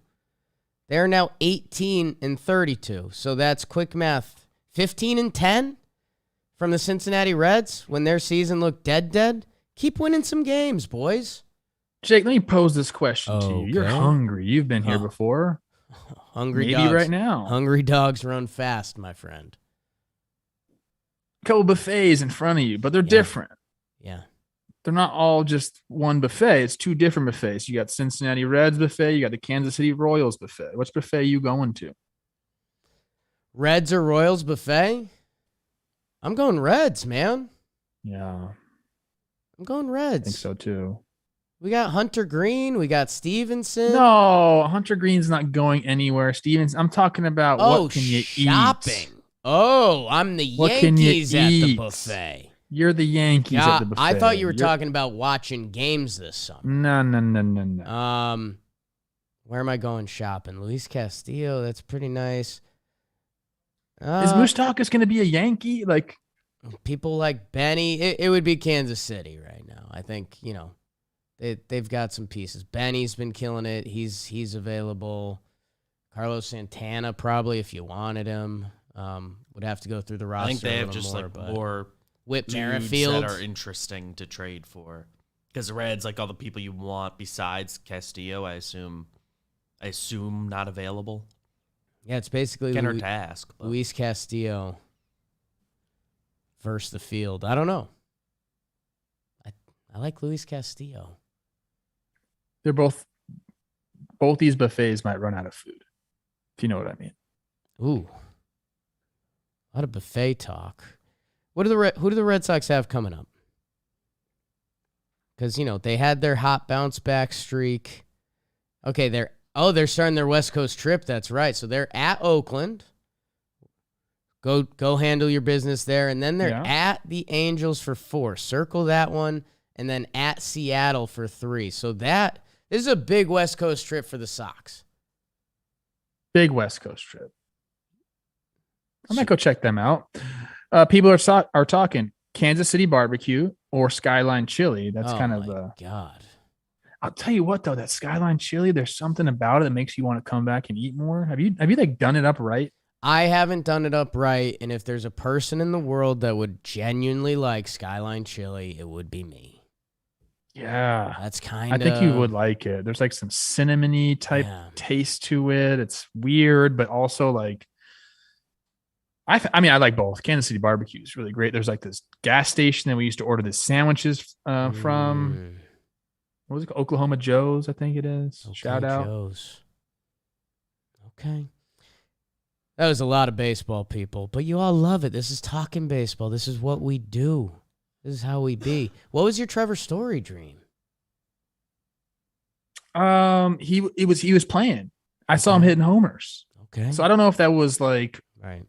They're now 18-32. So that's quick math. 15-10 from the Cincinnati Reds when their season looked dead. Keep winning some games, boys. Jake, let me pose this question to you. You're hungry. You've been here before. Hungry Maybe dogs. right now. Hungry dogs run fast, my friend. Couple buffets in front of you, but they're different. Yeah. They're not all just one buffet. It's 2 different buffets. You got Cincinnati Reds buffet. You got the Kansas City Royals buffet. Which buffet are you going to? Reds or Royals buffet? I'm going Reds, man. Yeah. I'm going Reds. I think so too. We got Hunter Green. We got Stevenson. No, Hunter Green's not going anywhere. Stevens, I'm talking about what can you shopping. eat? Oh, I'm the Yankees at the buffet. You're the Yankees at the buffet. I thought you were talking about watching games this summer. No. Where am I going shopping? Luis Castillo, that's pretty nice. Is Moustakas going to be a Yankee? Like people like Benny. It would be Kansas City right now. I think, they've got some pieces. Benny's been killing it. He's available. Carlos Santana probably if you wanted him. Would have to go through the roster. I think they have just more Whit dudes Merrifield that are interesting to trade for. Because the Reds, like all the people you want besides Castillo, I assume not available. Yeah, it's basically Kenner task. Luis Castillo versus the field. I don't know. I like Luis Castillo. They're both these buffets might run out of food. If you know what I mean. Ooh. A lot of buffet talk. Who do the Red Sox have coming up? Because, they had their hot bounce back streak. Okay, they're starting their West Coast trip. That's right. So they're at Oakland. Go handle your business there. And then they're at the Angels for 4. Circle that one. And then at Seattle for 3. So this is a big West Coast trip for the Sox. Big West Coast trip. I might go check them out. People are talking Kansas City barbecue, or Skyline chili. That's kind of God. I'll tell you what though, that Skyline chili, there's something about it that makes you want to come back and eat more. Have you like done it up right? I haven't done it up right, and if there's a person in the world that would genuinely like Skyline chili, it would be me. Yeah. That's kind of. I think you would like it. There's like some cinnamony type taste to it. It's weird, but also like I mean, I like both. Kansas City barbecue is really great. There's like this gas station that we used to order the sandwiches from. What was it called? Oklahoma Joe's, I think it is. Okay, shout out. Joe's. Okay. That was a lot of baseball, people, but you all love it. This is talking baseball. This is what we do. This is how we be. What was your Trevor Story dream? He was playing. I saw him hitting homers. Okay. So I don't know if that was like right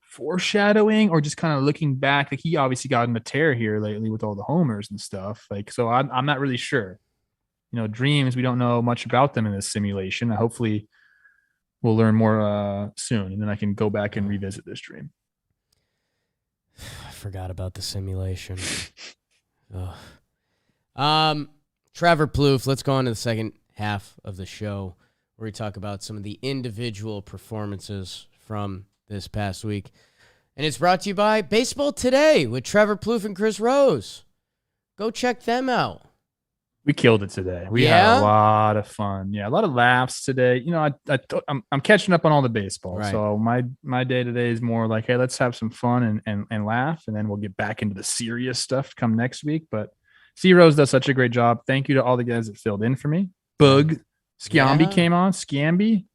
foreshadowing or just kind of looking back. Like he obviously got in a tear here lately with all the homers and stuff. Like, so I'm not really sure. Dreams, we don't know much about them in this simulation. Hopefully we'll learn more soon, and then I can go back and revisit this dream. I forgot about the simulation. Trevor Plouffe, let's go on to the second half of the show where we talk about some of the individual performances from this past week. And it's brought to you by Baseball Today with Trevor Plouffe and Chris Rose. Go check them out. We killed it today. We had a lot of fun. Yeah, a lot of laughs today. I'm catching up on all the baseball. Right. So my day today is more like, hey, let's have some fun and laugh, and then we'll get back into the serious stuff come next week. But C Rose does such a great job. Thank you to all the guys that filled in for me. Bug Sciambi came on. Sciambi.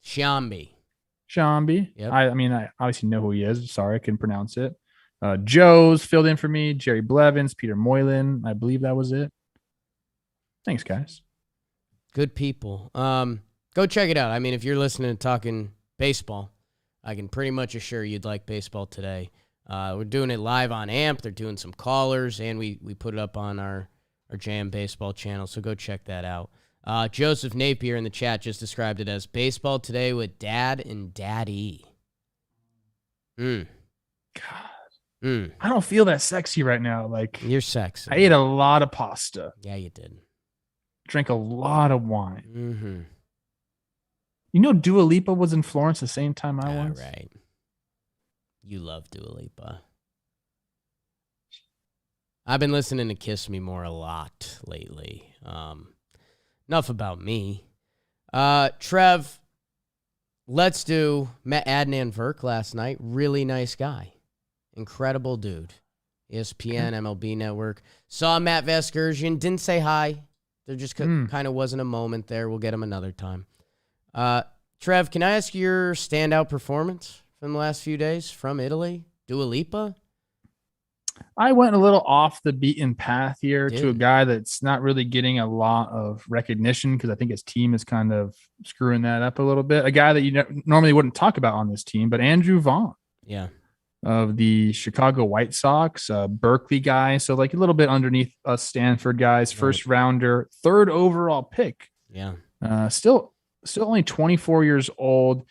Yep. I mean, I obviously know who he is. Sorry, I couldn't pronounce it. Joe's filled in for me. Jerry Blevins, Peter Moylan. I believe that was it. Thanks, guys. Good people. Go check it out. I mean, if you're listening to Talking Baseball, I can pretty much assure you'd like Baseball Today. We're doing it live on AMP. They're doing some callers, and we put it up on our Jam Baseball channel, so go check that out. Joseph Napier in the chat just described it as Baseball Today with Dad and Daddy. God. I don't feel that sexy right now. Like, you're sexy. I ate a lot of pasta. Yeah, you did. Drank a lot of wine. Mm-hmm. Dua Lipa was in Florence the same time I was. Right. You love Dua Lipa. I've been listening to Kiss Me More a lot lately. Enough about me. Trev, let's do met Adnan Virk last night. Really nice guy. Incredible dude. ESPN, MLB Network. Saw Matt Vasgersian. Didn't say hi. There just kind of wasn't a moment there. We'll get him another time. Trev, can I ask your standout performance from the last few days from Italy? Dua Lipa? I went a little off the beaten path here to a guy that's not really getting a lot of recognition because I think his team is kind of screwing that up a little bit. A guy that you normally wouldn't talk about on this team, but Andrew Vaughn. Yeah. Of the Chicago White Sox, Berkeley guy. So like a little bit underneath us Stanford guys, first rounder, third overall pick. Yeah. Still only 24 years old.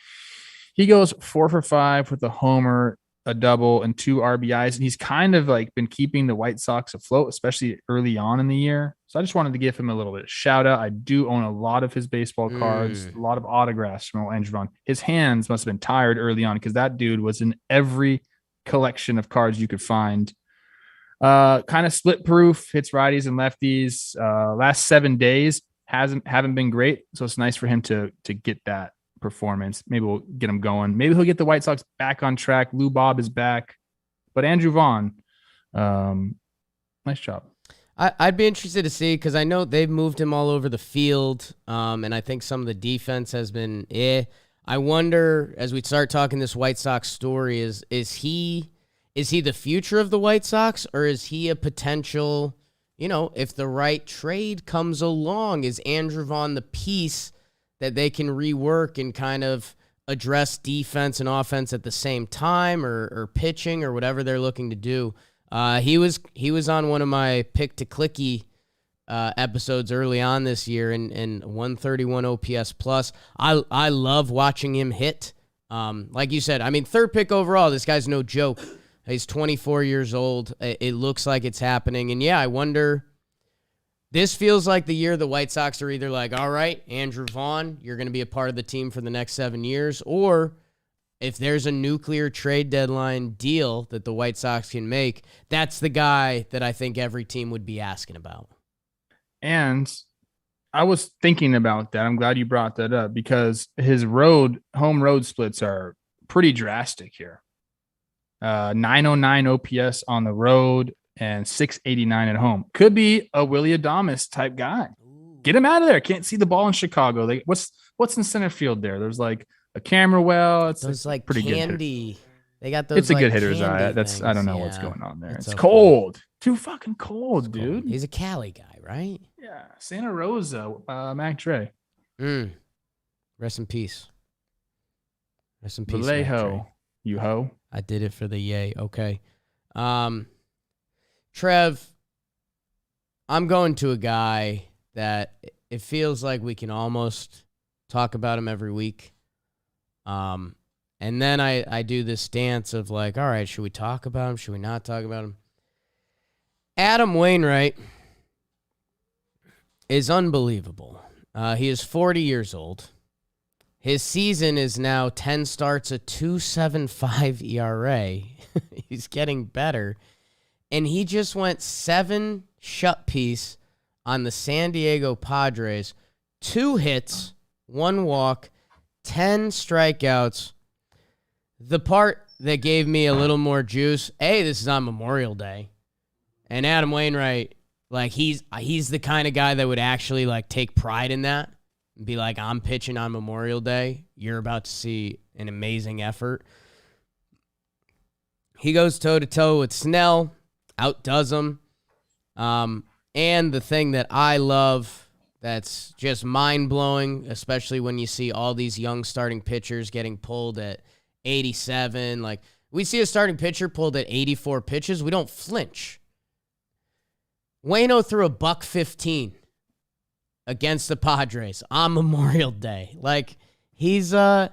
He goes 4 for 5 with a homer, a double, and 2 RBIs. And he's kind of like been keeping the White Sox afloat, especially early on in the year. So I just wanted to give him a little bit of shout out. I do own a lot of his baseball cards, a lot of autographs from Andrew Vaughn. His hands must have been tired early on because that dude was in every collection of cards you could find. Kind of split proof, hits righties and lefties. Last 7 days haven't been great, so it's nice for him to get that performance. Maybe we'll get him going. Maybe he'll get the White Sox back on track. Lou Bob is back, but Andrew Vaughn, nice job. I'd be interested to see because I know they've moved him all over the field, and I think some of the defense has been I wonder, as we start talking this White Sox story, is he the future of the White Sox, or is he a potential, if the right trade comes along, is Andrew Vaughn the piece that they can rework and kind of address defense and offense at the same time, or pitching, or whatever they're looking to do? He was on one of my pick to clicky episodes early on this year, and 131 OPS plus. I love watching him hit. Like you said, I mean, third pick overall, this guy's no joke. He's 24 years old. It looks like it's happening. And, yeah, I wonder. This feels like the year the White Sox are either like, all right, Andrew Vaughn, you're going to be a part of the team for the next 7 years, or if there's a nuclear trade deadline deal that the White Sox can make, that's the guy that I think every team would be asking about. And I was thinking about that. I'm glad you brought that up because his home road splits are pretty drastic here. 909 OPS on the road and 689 at home. Could be a Willy Adames type guy. Get him out of there. Can't see the ball in Chicago. What's in center field there? There's like a camera well. It's like pretty candy. Good. They got those. It's a like good hitter's eye. things. I don't know what's going on there. It's okay. cold. Too fucking cold, dude. Cold. He's a Cali guy, right? Yeah. Santa Rosa, Mac Dre. Rest in peace. Rest in peace. Vallejo, you ho. I did it for the yay. Okay. Trev, I'm going to a guy that it feels like we can almost talk about him every week. And then I do this dance of like, all right, should we talk about him? Should we not talk about him? Adam Wainwright is unbelievable. He is 40 years old. His season is now 10 starts, a 2.75 ERA. He's getting better. And he just went 7 shut piece on the San Diego Padres, 2 hits, 1 walk, 10 strikeouts. The part that gave me a little more juice, this is on Memorial Day. And Adam Wainwright, like he's the kind of guy that would actually like take pride in that and be like, I'm pitching on Memorial Day. You're about to see an amazing effort. He goes toe-to-toe with Snell, outdoes him. And the thing that I love that's just mind-blowing, especially when you see all these young starting pitchers getting pulled at 87. Like, we see a starting pitcher pulled at 84 pitches, we don't flinch. Waino threw a $115 against the Padres on Memorial Day. Like, he's that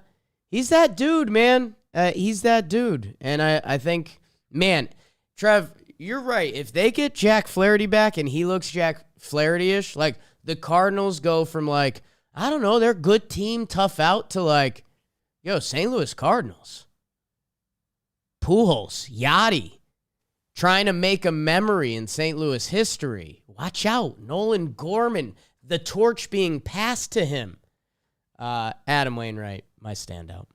dude, man. He's that dude. And I think, man, Trev, you're right. If they get Jack Flaherty back and he looks Jack Flaherty-ish, like, the Cardinals go from, like, I don't know, they're good team, tough out, to, like, St. Louis Cardinals. Pujols, Yachty, trying to make a memory in St. Louis history. Watch out. Nolan Gorman, the torch being passed to him. Adam Wainwright, my standout.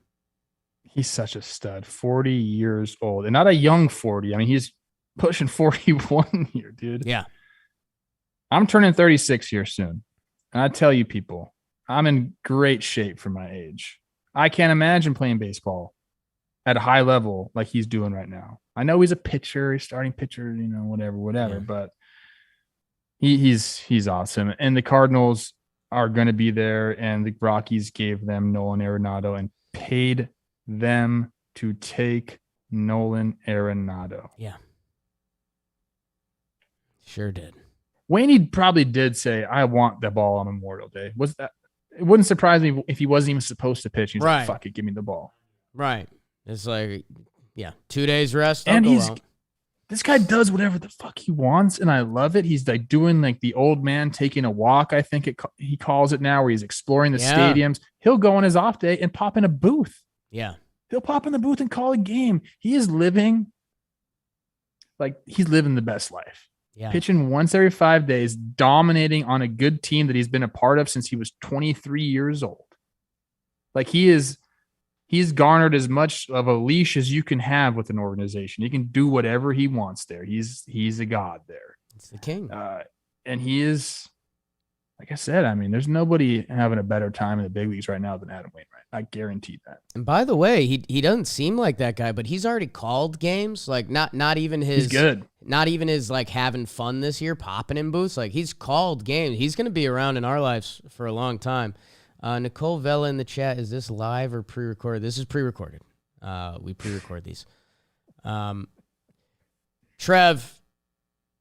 He's such a stud. 40 years old. And not a young 40. I mean, he's pushing 41 here, dude. Yeah. I'm turning 36 here soon. And I tell you, people, I'm in great shape for my age. I can't imagine playing baseball at a high level like he's doing right now. I know he's a pitcher, he's starting pitcher, whatever, yeah. But he's awesome. And the Cardinals are going to be there, and the Rockies gave them Nolan Arenado and paid them to take Nolan Arenado. Yeah. Sure did. Wayne probably did say, I want the ball on Memorial Day. It wouldn't surprise me if he wasn't even supposed to pitch. He's right. like, fuck it, give me the ball. Right. It's like, 2 days rest. And this guy does whatever the fuck he wants, and I love it. He's like doing like the old man taking a walk, I think he calls it now, where he's exploring the stadiums. He'll go on his off day and pop in a booth. Yeah. He'll pop in the booth and call a game. He is living the best life. Yeah. Pitching once every 5 days, dominating on a good team that he's been a part of since he was 23 years old. Like, he's garnered as much of a leash as you can have with an organization. He can do whatever he wants there. He's a god there. It's the king. And he is, like I said, I mean, there's nobody having a better time in the big leagues right now than Adam Wainwright. I guarantee that. And by the way, he doesn't seem like that guy, but he's already called games. Like, not even his. He's good. Not even his like having fun this year, popping in booths. Like, he's called games. He's going to be around in our lives for a long time. Nicole Vella in the chat, is this live or pre-recorded? This is pre-recorded. We pre-record these. Trev,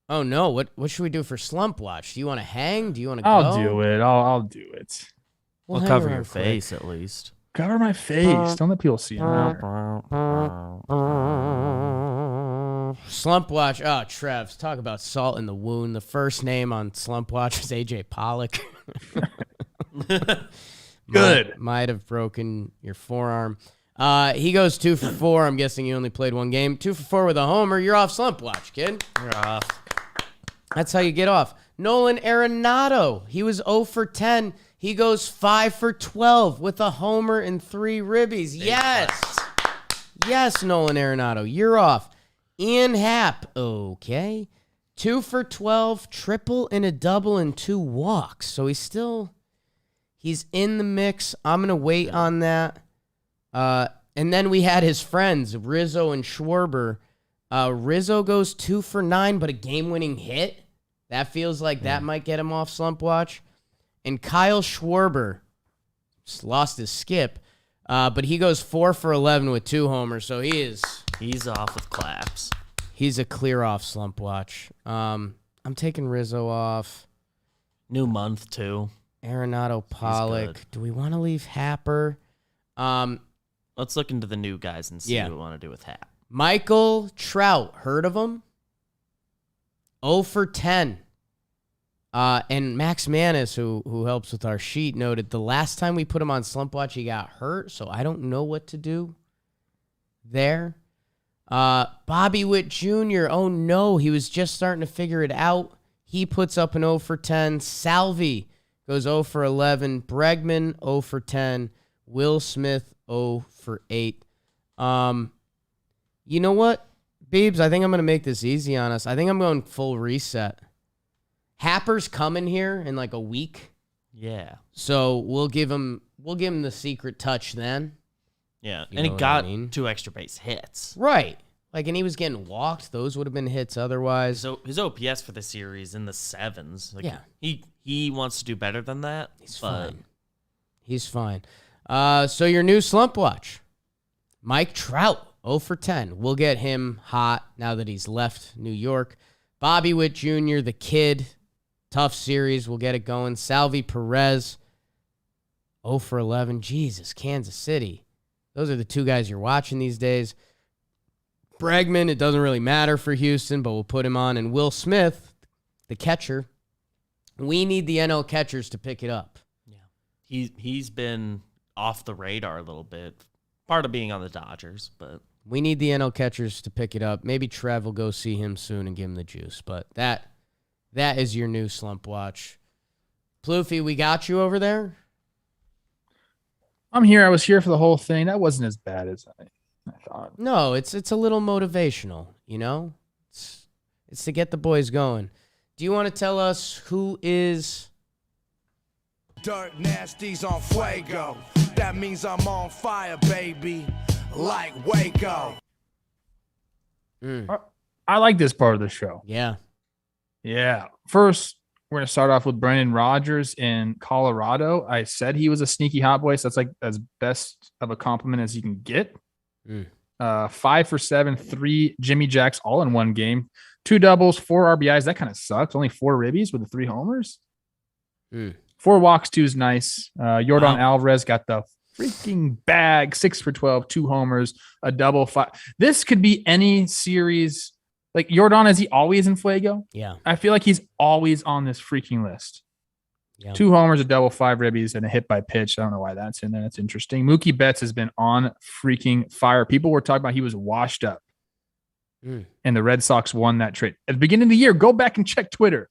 oh no, what should we do for Slump Watch? Do you want to hang? Do you want to go? I'll do it. I'll do it. We'll hang cover around your quick. face at least. Cover my face. Don't let people see him. Slump Watch. Oh, Trev, talk about salt in the wound. The first name on Slump Watch was AJ Pollock. Good. Might have broken your forearm. He goes 2 for 4. I'm guessing you only played one game. 2 for 4 with a homer. You're off Slump Watch, kid. You're off. That's how you get off. Nolan Arenado. He was 0 for 10. He goes 5 for 12 with a homer and 3 ribbies. Yes. Yes, Nolan Arenado. You're off. Ian Happ. Okay. 2 for 12, triple and a double and 2 walks. So he's in the mix. I'm going to wait on that. And then we had his friends, Rizzo and Schwarber. Rizzo goes 2 for 9, but a game-winning hit. That feels like that might get him off Slump Watch. And Kyle Schwarber just lost his skip, but he goes 4 for 11 with 2 homers, so he's off with claps. He's a clear off Slump Watch. I'm taking Rizzo off. New month, too. Arenado, Pollock. Do we want to leave Happer? Let's look into the new guys and see what we want to do with Hap. Michael Trout. Heard of him? 0 for 10. And Max Manis, who helps with our sheet, noted the last time we put him on Slump Watch, he got hurt, so I don't know what to do there. Bobby Witt Jr., oh no, he was just starting to figure it out. He puts up an 0 for 10. Salvi goes 0 for 11. Bregman, 0 for 10. Will Smith, 0 for 8. You know what, Beebs? I think I'm going to make this easy on us. I think I'm going full reset. Happer's coming here in like a week. Yeah. So we'll give him the secret touch then. Yeah. You And he know got what I mean? 2 extra base hits. Right. Like, and he was getting walked. Those would have been hits otherwise. So his OPS for the series in the 7s. Like, yeah. He wants to do better than that. He's fine. He's fine. So your new Slump Watch. Mike Trout, 0 for 10. We'll get him hot now that he's left New York. Bobby Witt Jr., the kid. Tough series. We'll get it going. Salvi Perez, 0 for 11. Jesus, Kansas City. Those are the 2 guys you're watching these days. Bregman, it doesn't really matter for Houston, but we'll put him on. And Will Smith, the catcher. We need the NL catchers to pick it up. Yeah. He's been off the radar a little bit. Part of being on the Dodgers, but we need the NL catchers to pick it up. Maybe Trev will go see him soon and give him the juice. But that is your new Slump Watch. Plouffe, we got you over there? I'm here. I was here for the whole thing. That wasn't as bad as I thought. No, it's a little motivational, you know? It's to get the boys going. Do you want to tell us who is Dirt Nasties on Fuego? That means I'm on fire, baby. Like Waco. I like this part of the show. Yeah. Yeah. First, we're going to start off with Brendan Rodgers in Colorado. I said he was a sneaky hot boy, so that's like as best of a compliment as you can get. 5 for 7, 3 Jimmy Jacks all in one game. 2 doubles, 4 RBIs. That kind of sucks. Only 4 ribbies with the 3 homers. 4 walks, 2 is nice. Yordan Alvarez got the freaking bag. 6 for 12, 2 homers, a double, 5. This could be any series. Like Yordan, is he always in Fuego? Yeah. I feel like he's always on this freaking list. Yeah. 2 homers, a double, 5 ribbies, and a hit by pitch. I don't know why that's in there. That's interesting. Mookie Betts has been on freaking fire. People were talking about he was washed up. And the Red Sox won that trade. At the beginning of the year, go back and check Twitter.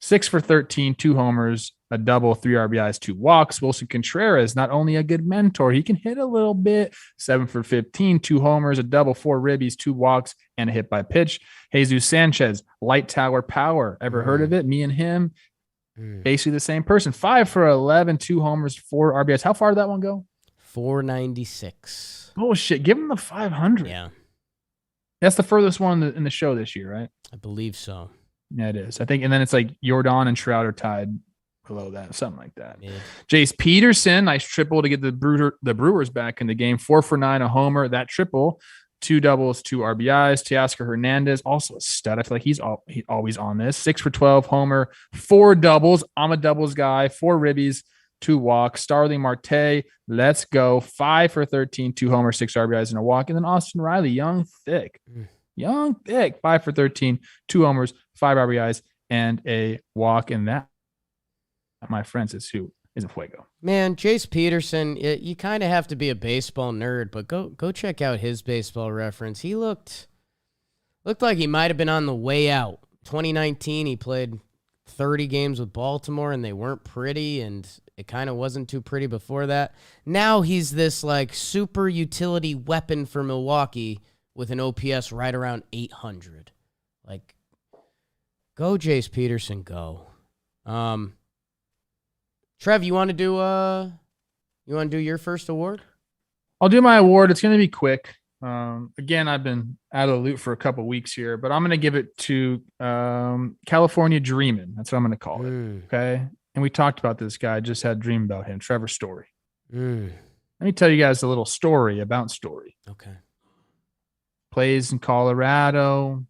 6 for 13, 2 homers, a double, 3 RBIs, 2 walks. Wilson Contreras, not only a good mentor, he can hit a little bit. 7 for 15, 2 homers, a double, 4 ribbies, 2 walks, and a hit by pitch. Jesus Sanchez, light tower power. Ever heard of it? Me and him, basically the same person. 5 for 11, 2 homers, 4 RBIs. How far did that one go? 496. Bullshit. Give him the 500. Yeah. That's the furthest one in the show this year, right? I believe so. Yeah, it is. I think, and then it's like Yordan and Trout are tied below that, something like that. Yeah. Jace Peterson, nice triple to get the Brewers back in the game. 4 for 9, a homer. That triple, 2 doubles, 2 RBIs. Teoscar Hernandez, also a stud. I feel like he's always on this. 6 for 12, homer, 4 doubles. I'm a doubles guy. 4 ribbies, 2 walks. Starling Marte, let's go. 5 for 13, 2 homers, 6 RBIs, and a walk. And then Austin Riley, young, thick, 5 for 13, 2 homers, 5 RBIs, and a walk. And that, my friends, is who is a Fuego. Man, Jace Peterson, you kind of have to be a baseball nerd, but go check out his baseball reference. He looked like he might have been on the way out. 2019, he played 30 games with Baltimore, and they weren't pretty, and it kind of wasn't too pretty before that. Now he's this like super utility weapon for Milwaukee with an OPS right around 800. Like, go Jace Peterson, go. Trev, you want to do your first award? I'll do my award. It's going to be quick. Again, I've been out of the loop for a couple weeks here, but I'm going to give it to California Dreamin. That's what I'm going to call it. Okay. And we talked about this guy. I just had a dream about him, Trevor Story. Let me tell you guys a little story about Story. Okay. Plays in Colorado.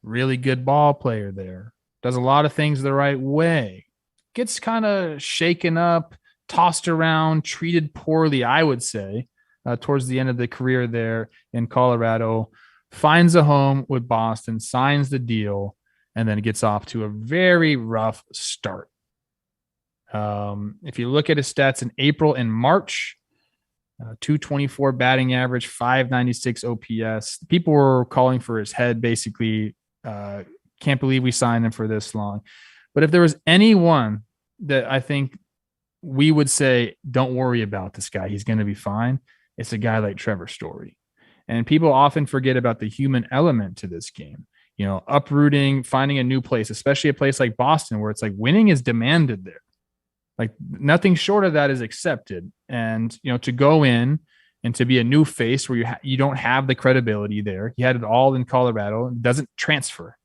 Really good ball player there. Does a lot of things the right way. Gets kind of shaken up, tossed around, treated poorly, I would say, towards the end of the career there in Colorado. Finds a home with Boston, signs the deal, and then gets off to a very rough start. If you look at his stats in April and March, 224 batting average, 596 OPS. People were calling for his head, basically. Can't believe we signed him for this long. But if there was anyone that I think we would say, don't worry about this guy, he's going to be fine, it's a guy like Trevor Story. And people often forget about the human element to this game. You know, uprooting, finding a new place, especially a place like Boston, where it's like winning is demanded there. Like nothing short of that is accepted. And, you know, to go in and to be a new face where you don't have the credibility there. He had it all in Colorado. It doesn't transfer.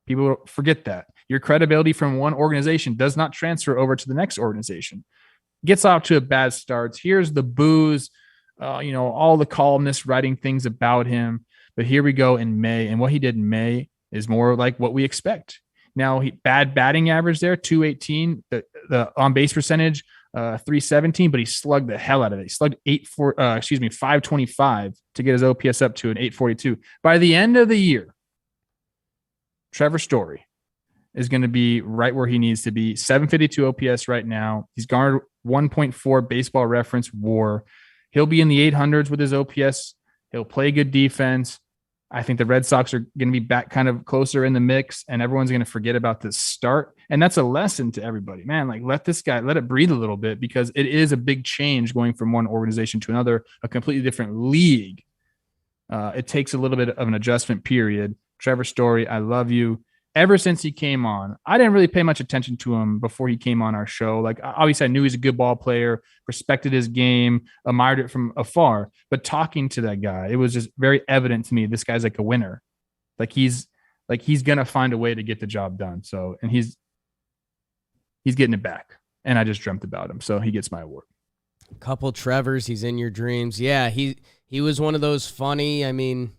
People forget that. Your credibility from one organization does not transfer over to the next organization. Gets off to a bad start. Here's the boos, all the columnists writing things about him. But here we go in May. And what he did in May is more like what we expect. Now, bad batting average there, 218, the on-base percentage, 317, but he slugged the hell out of it. He slugged 525 to get his OPS up to an 842. By the end of the year, Trevor Story is going to be right where he needs to be. 752 OPS right now. He's garnered 1.4 baseball reference WAR. He'll be in the 800s with his OPS. He'll play good defense. I think the Red Sox are going to be back kind of closer in the mix, and everyone's going to forget about this start. And that's a lesson to everybody, man. Like, let it breathe a little bit, because it is a big change going from one organization to another, a completely different league. It takes a little bit of an adjustment period. Trevor Story, I love you. Ever since he came on, I didn't really pay much attention to him before he came on our show. Like, obviously I knew he's a good ball player, respected his game, admired it from afar, but talking to that guy, it was just very evident to me, this guy's like a winner. He's going to find a way to get the job done. So, and he's getting it back. And I just dreamt about him. So he gets my award. Couple Trevors, he's in your dreams. Yeah, he was one of those funny, I mean,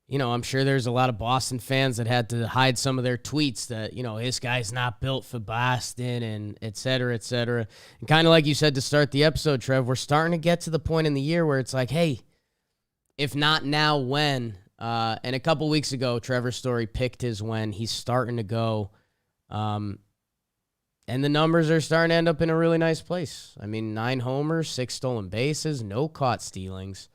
you know, I'm sure there's a lot of Boston fans that had to hide some of their tweets that, you know, this guy's not built for Boston and et cetera, et cetera. And kind of like you said to start the episode, Trev, we're starting to get to the point in the year where it's like, hey, if not now, when? And a couple weeks ago, Trevor Story picked his when. He's starting to go. And the numbers are starting to end up in a really nice place. I mean, 9 homers, 6 stolen bases, no caught stealings.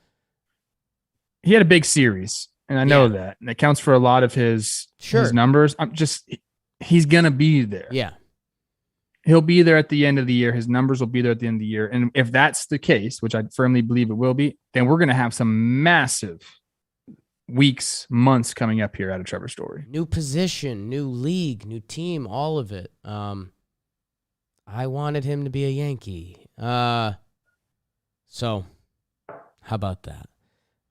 He had a big series. And I know that, and it counts for a lot of his numbers. He's going to be there. Yeah. He'll be there at the end of the year. His numbers will be there at the end of the year. And if that's the case, which I firmly believe it will be, then we're going to have some massive weeks, months coming up here out of Trevor Story. New position, new league, new team, all of it. I wanted him to be a Yankee. So how about that?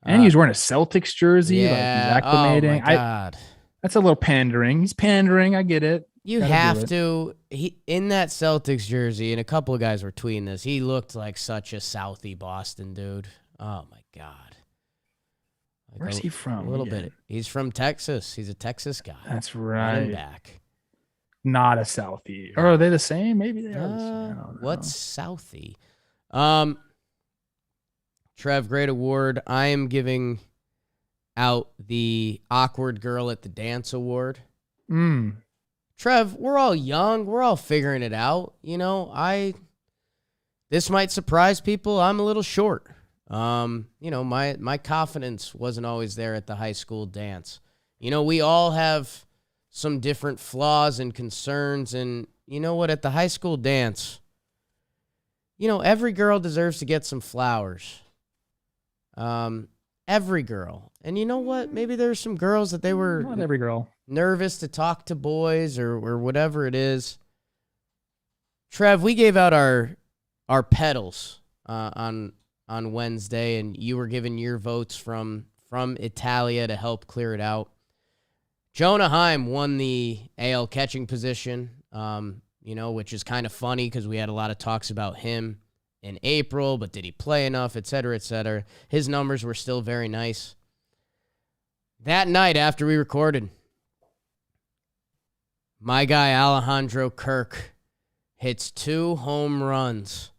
And he's wearing a Celtics jersey. Yeah. Like he's acclimating. Oh my God. That's a little pandering. He's pandering. I get it. You have to. He in that Celtics jersey, and a couple of guys were tweeting this. He looked like such a Southie Boston dude. Oh my God. Where's he from? A little bit. He's from Texas. He's a Texas guy. That's right. Back. not a Southie. Or are they the same? Maybe they are the same. I don't know. What's Southie? Trev, great award. I am giving out the Awkward Girl at the Dance Award. Trev, we're all young. We're all figuring it out. You know, this might surprise people. I'm a little short. You know, my confidence wasn't always there at the high school dance. You know, we all have some different flaws and concerns. And you know what? At the high school dance, you know, every girl deserves to get some flowers. Every girl. And you know what? Maybe there's some girls that they were Not every girl. nervous to talk to boys or whatever it is. Trev, we gave out our pedals on Wednesday, and you were giving your votes from Italia to help clear it out. Jonah Heim won the AL catching position, you know, which is kind of funny because we had a lot of talks about him in April, but did he play enough, et cetera, et cetera. His numbers were still very nice. That night after we recorded, my guy Alejandro Kirk hits 2 home runs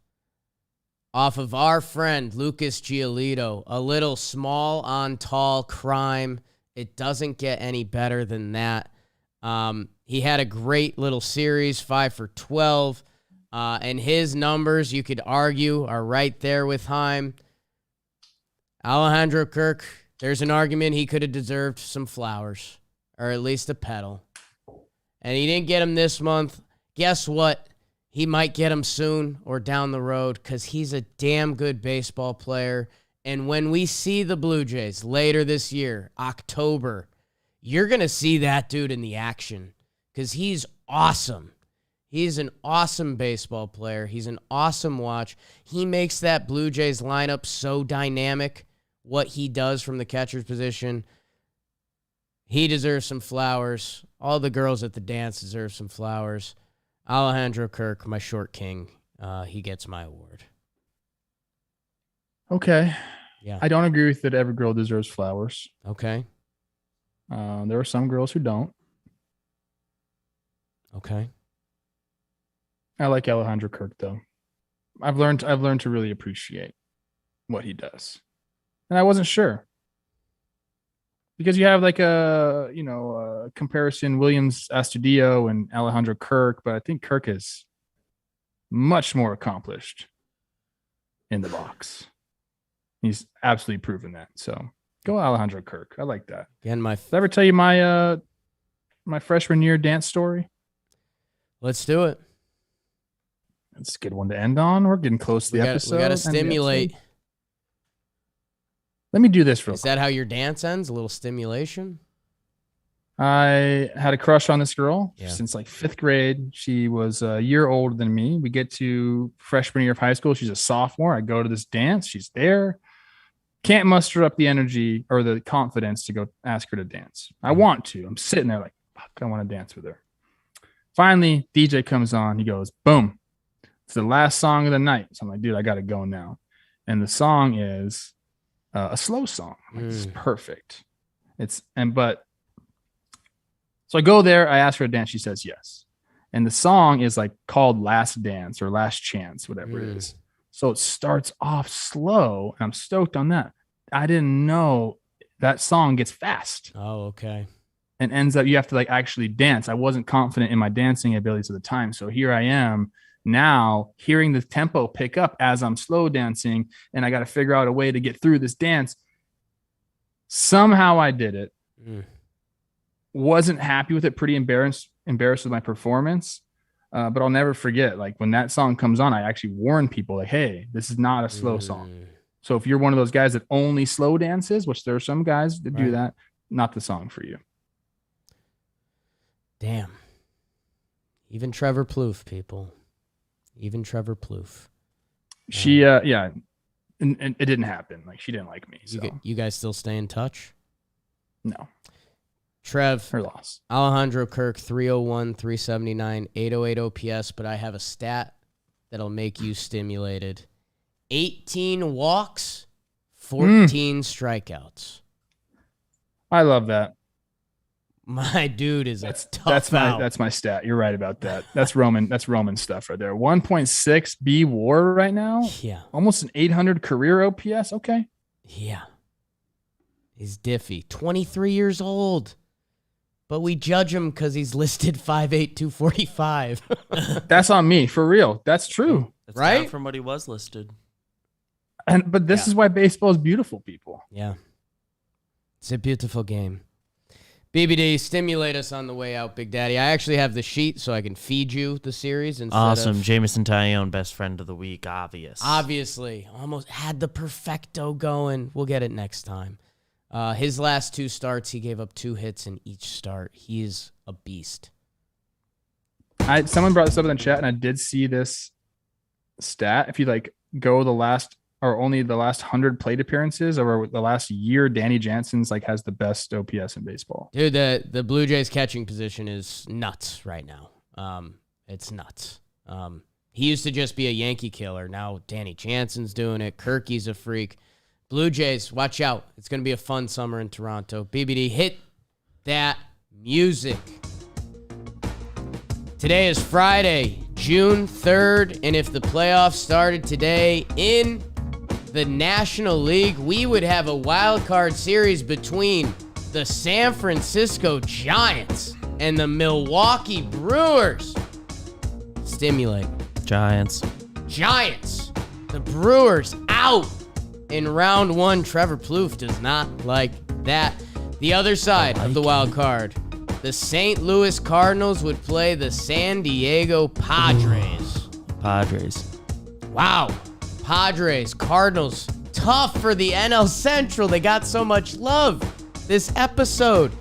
off of our friend Lucas Giolito, a little small on tall crime. It doesn't get any better than that. He had a great little series, 5 for 12. And his numbers, you could argue, are right there with Heim. Alejandro Kirk, there's an argument he could have deserved some flowers, or at least a pedal. And he didn't get him this month. Guess what? He might get him soon or down the road because he's a damn good baseball player. And when we see the Blue Jays later this year, October, you're going to see that dude in the action because he's awesome. He's an awesome baseball player. He's an awesome watch. He makes that Blue Jays lineup so dynamic, what he does from the catcher's position. He deserves some flowers. All the girls at the dance deserve some flowers. Alejandro Kirk, my short king, he gets my award. Okay. Yeah. I don't agree with that every girl deserves flowers. Okay. There are some girls who don't. Okay. I like Alejandro Kirk though. I've learned to really appreciate what he does. And I wasn't sure. Because you have like a comparison Williams Astudillo and Alejandro Kirk, but I think Kirk is much more accomplished in the box. He's absolutely proven that. So go Alejandro Kirk. I like that. Again, Did I ever tell you my my freshman year dance story? Let's do it. It's a good one to end on. We're getting close to the episode. We got to stimulate. Let me do this real quick. Is that how your dance ends? A little stimulation? I had a crush on this girl since like 5th grade. She was a year older than me. We get to freshman year of high school. She's a sophomore. I go to this dance. She's there. Can't muster up the energy or the confidence to go ask her to dance. I want to. I'm sitting there like, fuck, I want to dance with her. Finally, DJ comes on. He goes, boom. It's the last song of the night. So I'm like, dude, I got to go now. And the song is a slow song. I'm like, this is perfect. So I go there. I ask her to dance. She says yes. And the song is like called Last Dance or Last Chance, whatever it is. So it starts off slow. And I'm stoked on that. I didn't know that song gets fast. Oh, okay. And ends up, you have to like actually dance. I wasn't confident in my dancing abilities at the time. So here I am now hearing the tempo pick up as I'm slow dancing. And I got to figure out a way to get through this dance. Somehow I did it. Wasn't happy with it. Pretty embarrassed with my performance. But I'll never forget, like when that song comes on, I actually warn people like, hey, this is not a slow song. So if you're one of those guys that only slow dances, which there are some guys that do that, not the song for you. Damn. Even Trevor Plouffe, people. Even Trevor Plouffe. She, and it didn't happen. Like she didn't like me. So. You guys still stay in touch? No. Trev, her loss. Alejandro Kirk, 301, 379, 808 OPS, but I have a stat that'll make you stimulated. 18 walks, 14 strikeouts. I love that. My dude is a tough out. That's my stat. You're right about that. That's Roman. That's Roman stuff right there. 1.6 B WAR right now. Yeah. Almost an 800 career OPS. Okay. Yeah. He's diffy. 23 years old. But we judge him because he's listed 5'8", 245. That's on me, for real. That's true. That's right? down from what he was listed. But this is why baseball is beautiful, people. Yeah. It's a beautiful game. BBD, stimulate us on the way out, Big Daddy. I actually have the sheet so I can feed you the series instead Awesome. of... Jamison Tyone, best friend of the week, Obviously. Almost had the perfecto going. We'll get it next time. His last 2 starts, he gave up 2 hits in each start. He is a beast. Someone brought this up in the chat, and I did see this stat. If you go only the last 100 plate appearances over the last year, Danny Jansen's has the best OPS in baseball. Dude, the Blue Jays catching position is nuts right now. It's nuts. He used to just be a Yankee killer. Now Danny Jansen's doing it. Kirky's a freak. Blue Jays, watch out. It's going to be a fun summer in Toronto. BBD, hit that music. Today is Friday, June 3rd, and if the playoffs started today in the National League, we would have a wild card series between the San Francisco Giants and the Milwaukee Brewers. Stimulate. Giants. The Brewers out in round 1. Trevor Plouffe does not like that. The other side of the wild card, the St. Louis Cardinals would play the San Diego Padres. Padres. Wow. Padres, Cardinals, tough for the NL Central. They got so much love this episode.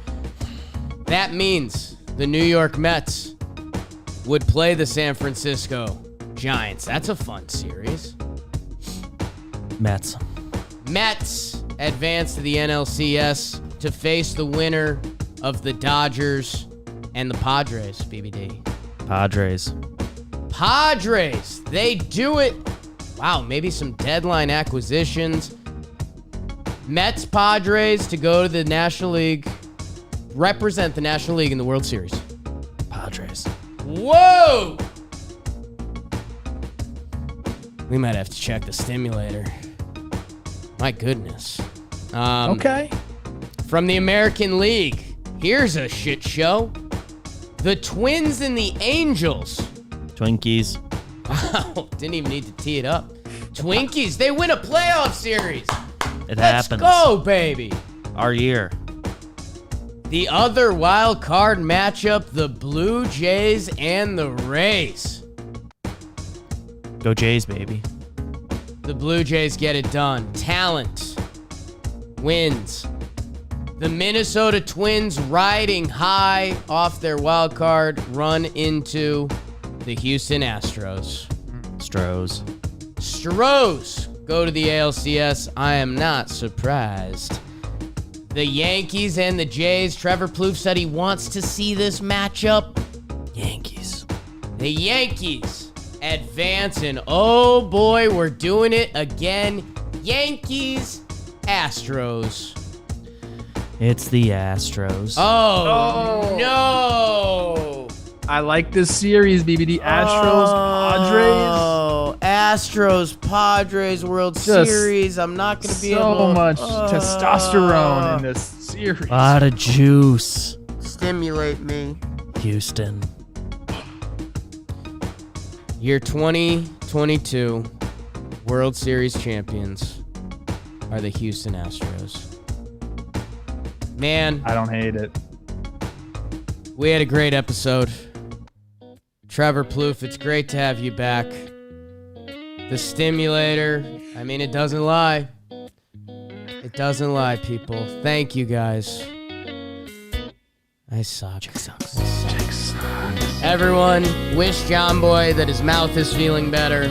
That means the New York Mets would play the San Francisco Giants. That's a fun series. Mets advance to the NLCS to face the winner of the Dodgers and the Padres, BBD. Padres, they do it. Wow, maybe some deadline acquisitions. Mets, Padres to go to the National League, represent the National League in the World Series. Padres. Whoa! We might have to check the stimulator. My goodness. Okay. From the American League, here's a shit show. The Twins and the Angels. Twinkies. Wow, didn't even need to tee it up. Twinkies, they win a playoff series. Let's go, baby. Our year. The other wild card matchup, the Blue Jays and the Rays. Go Jays, baby. The Blue Jays get it done. Talent wins. The Minnesota Twins riding high off their wild card run into the Houston Astros. Stros go to the ALCS. I am not surprised. The Yankees and the Jays. Trevor Plouffe said he wants to see this matchup. Yankees. The Yankees advance, and oh boy, we're doing it again. Yankees, Astros. It's the Astros. Oh, no. I like this series, BBD. Padres. Oh, Astros, Padres World Series. I'm not going to be able to... So much testosterone in this series. A lot of juice. Stimulate me. Houston. Year 2022 World Series champions are the Houston Astros. Man, I don't hate it. we had a great episode. Trevor Plouffe, it's great to have you back. The stimulator, I mean, it doesn't lie. It doesn't lie, people. Thank you, guys. I suck. Chick sucks. Everyone, wish John Boy that his mouth is feeling better.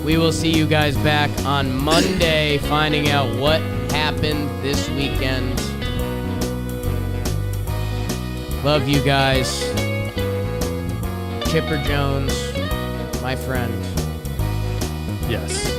We will see you guys back on Monday, finding out what happened this weekend. Love you guys. Chipper Jones, my friend. Yes.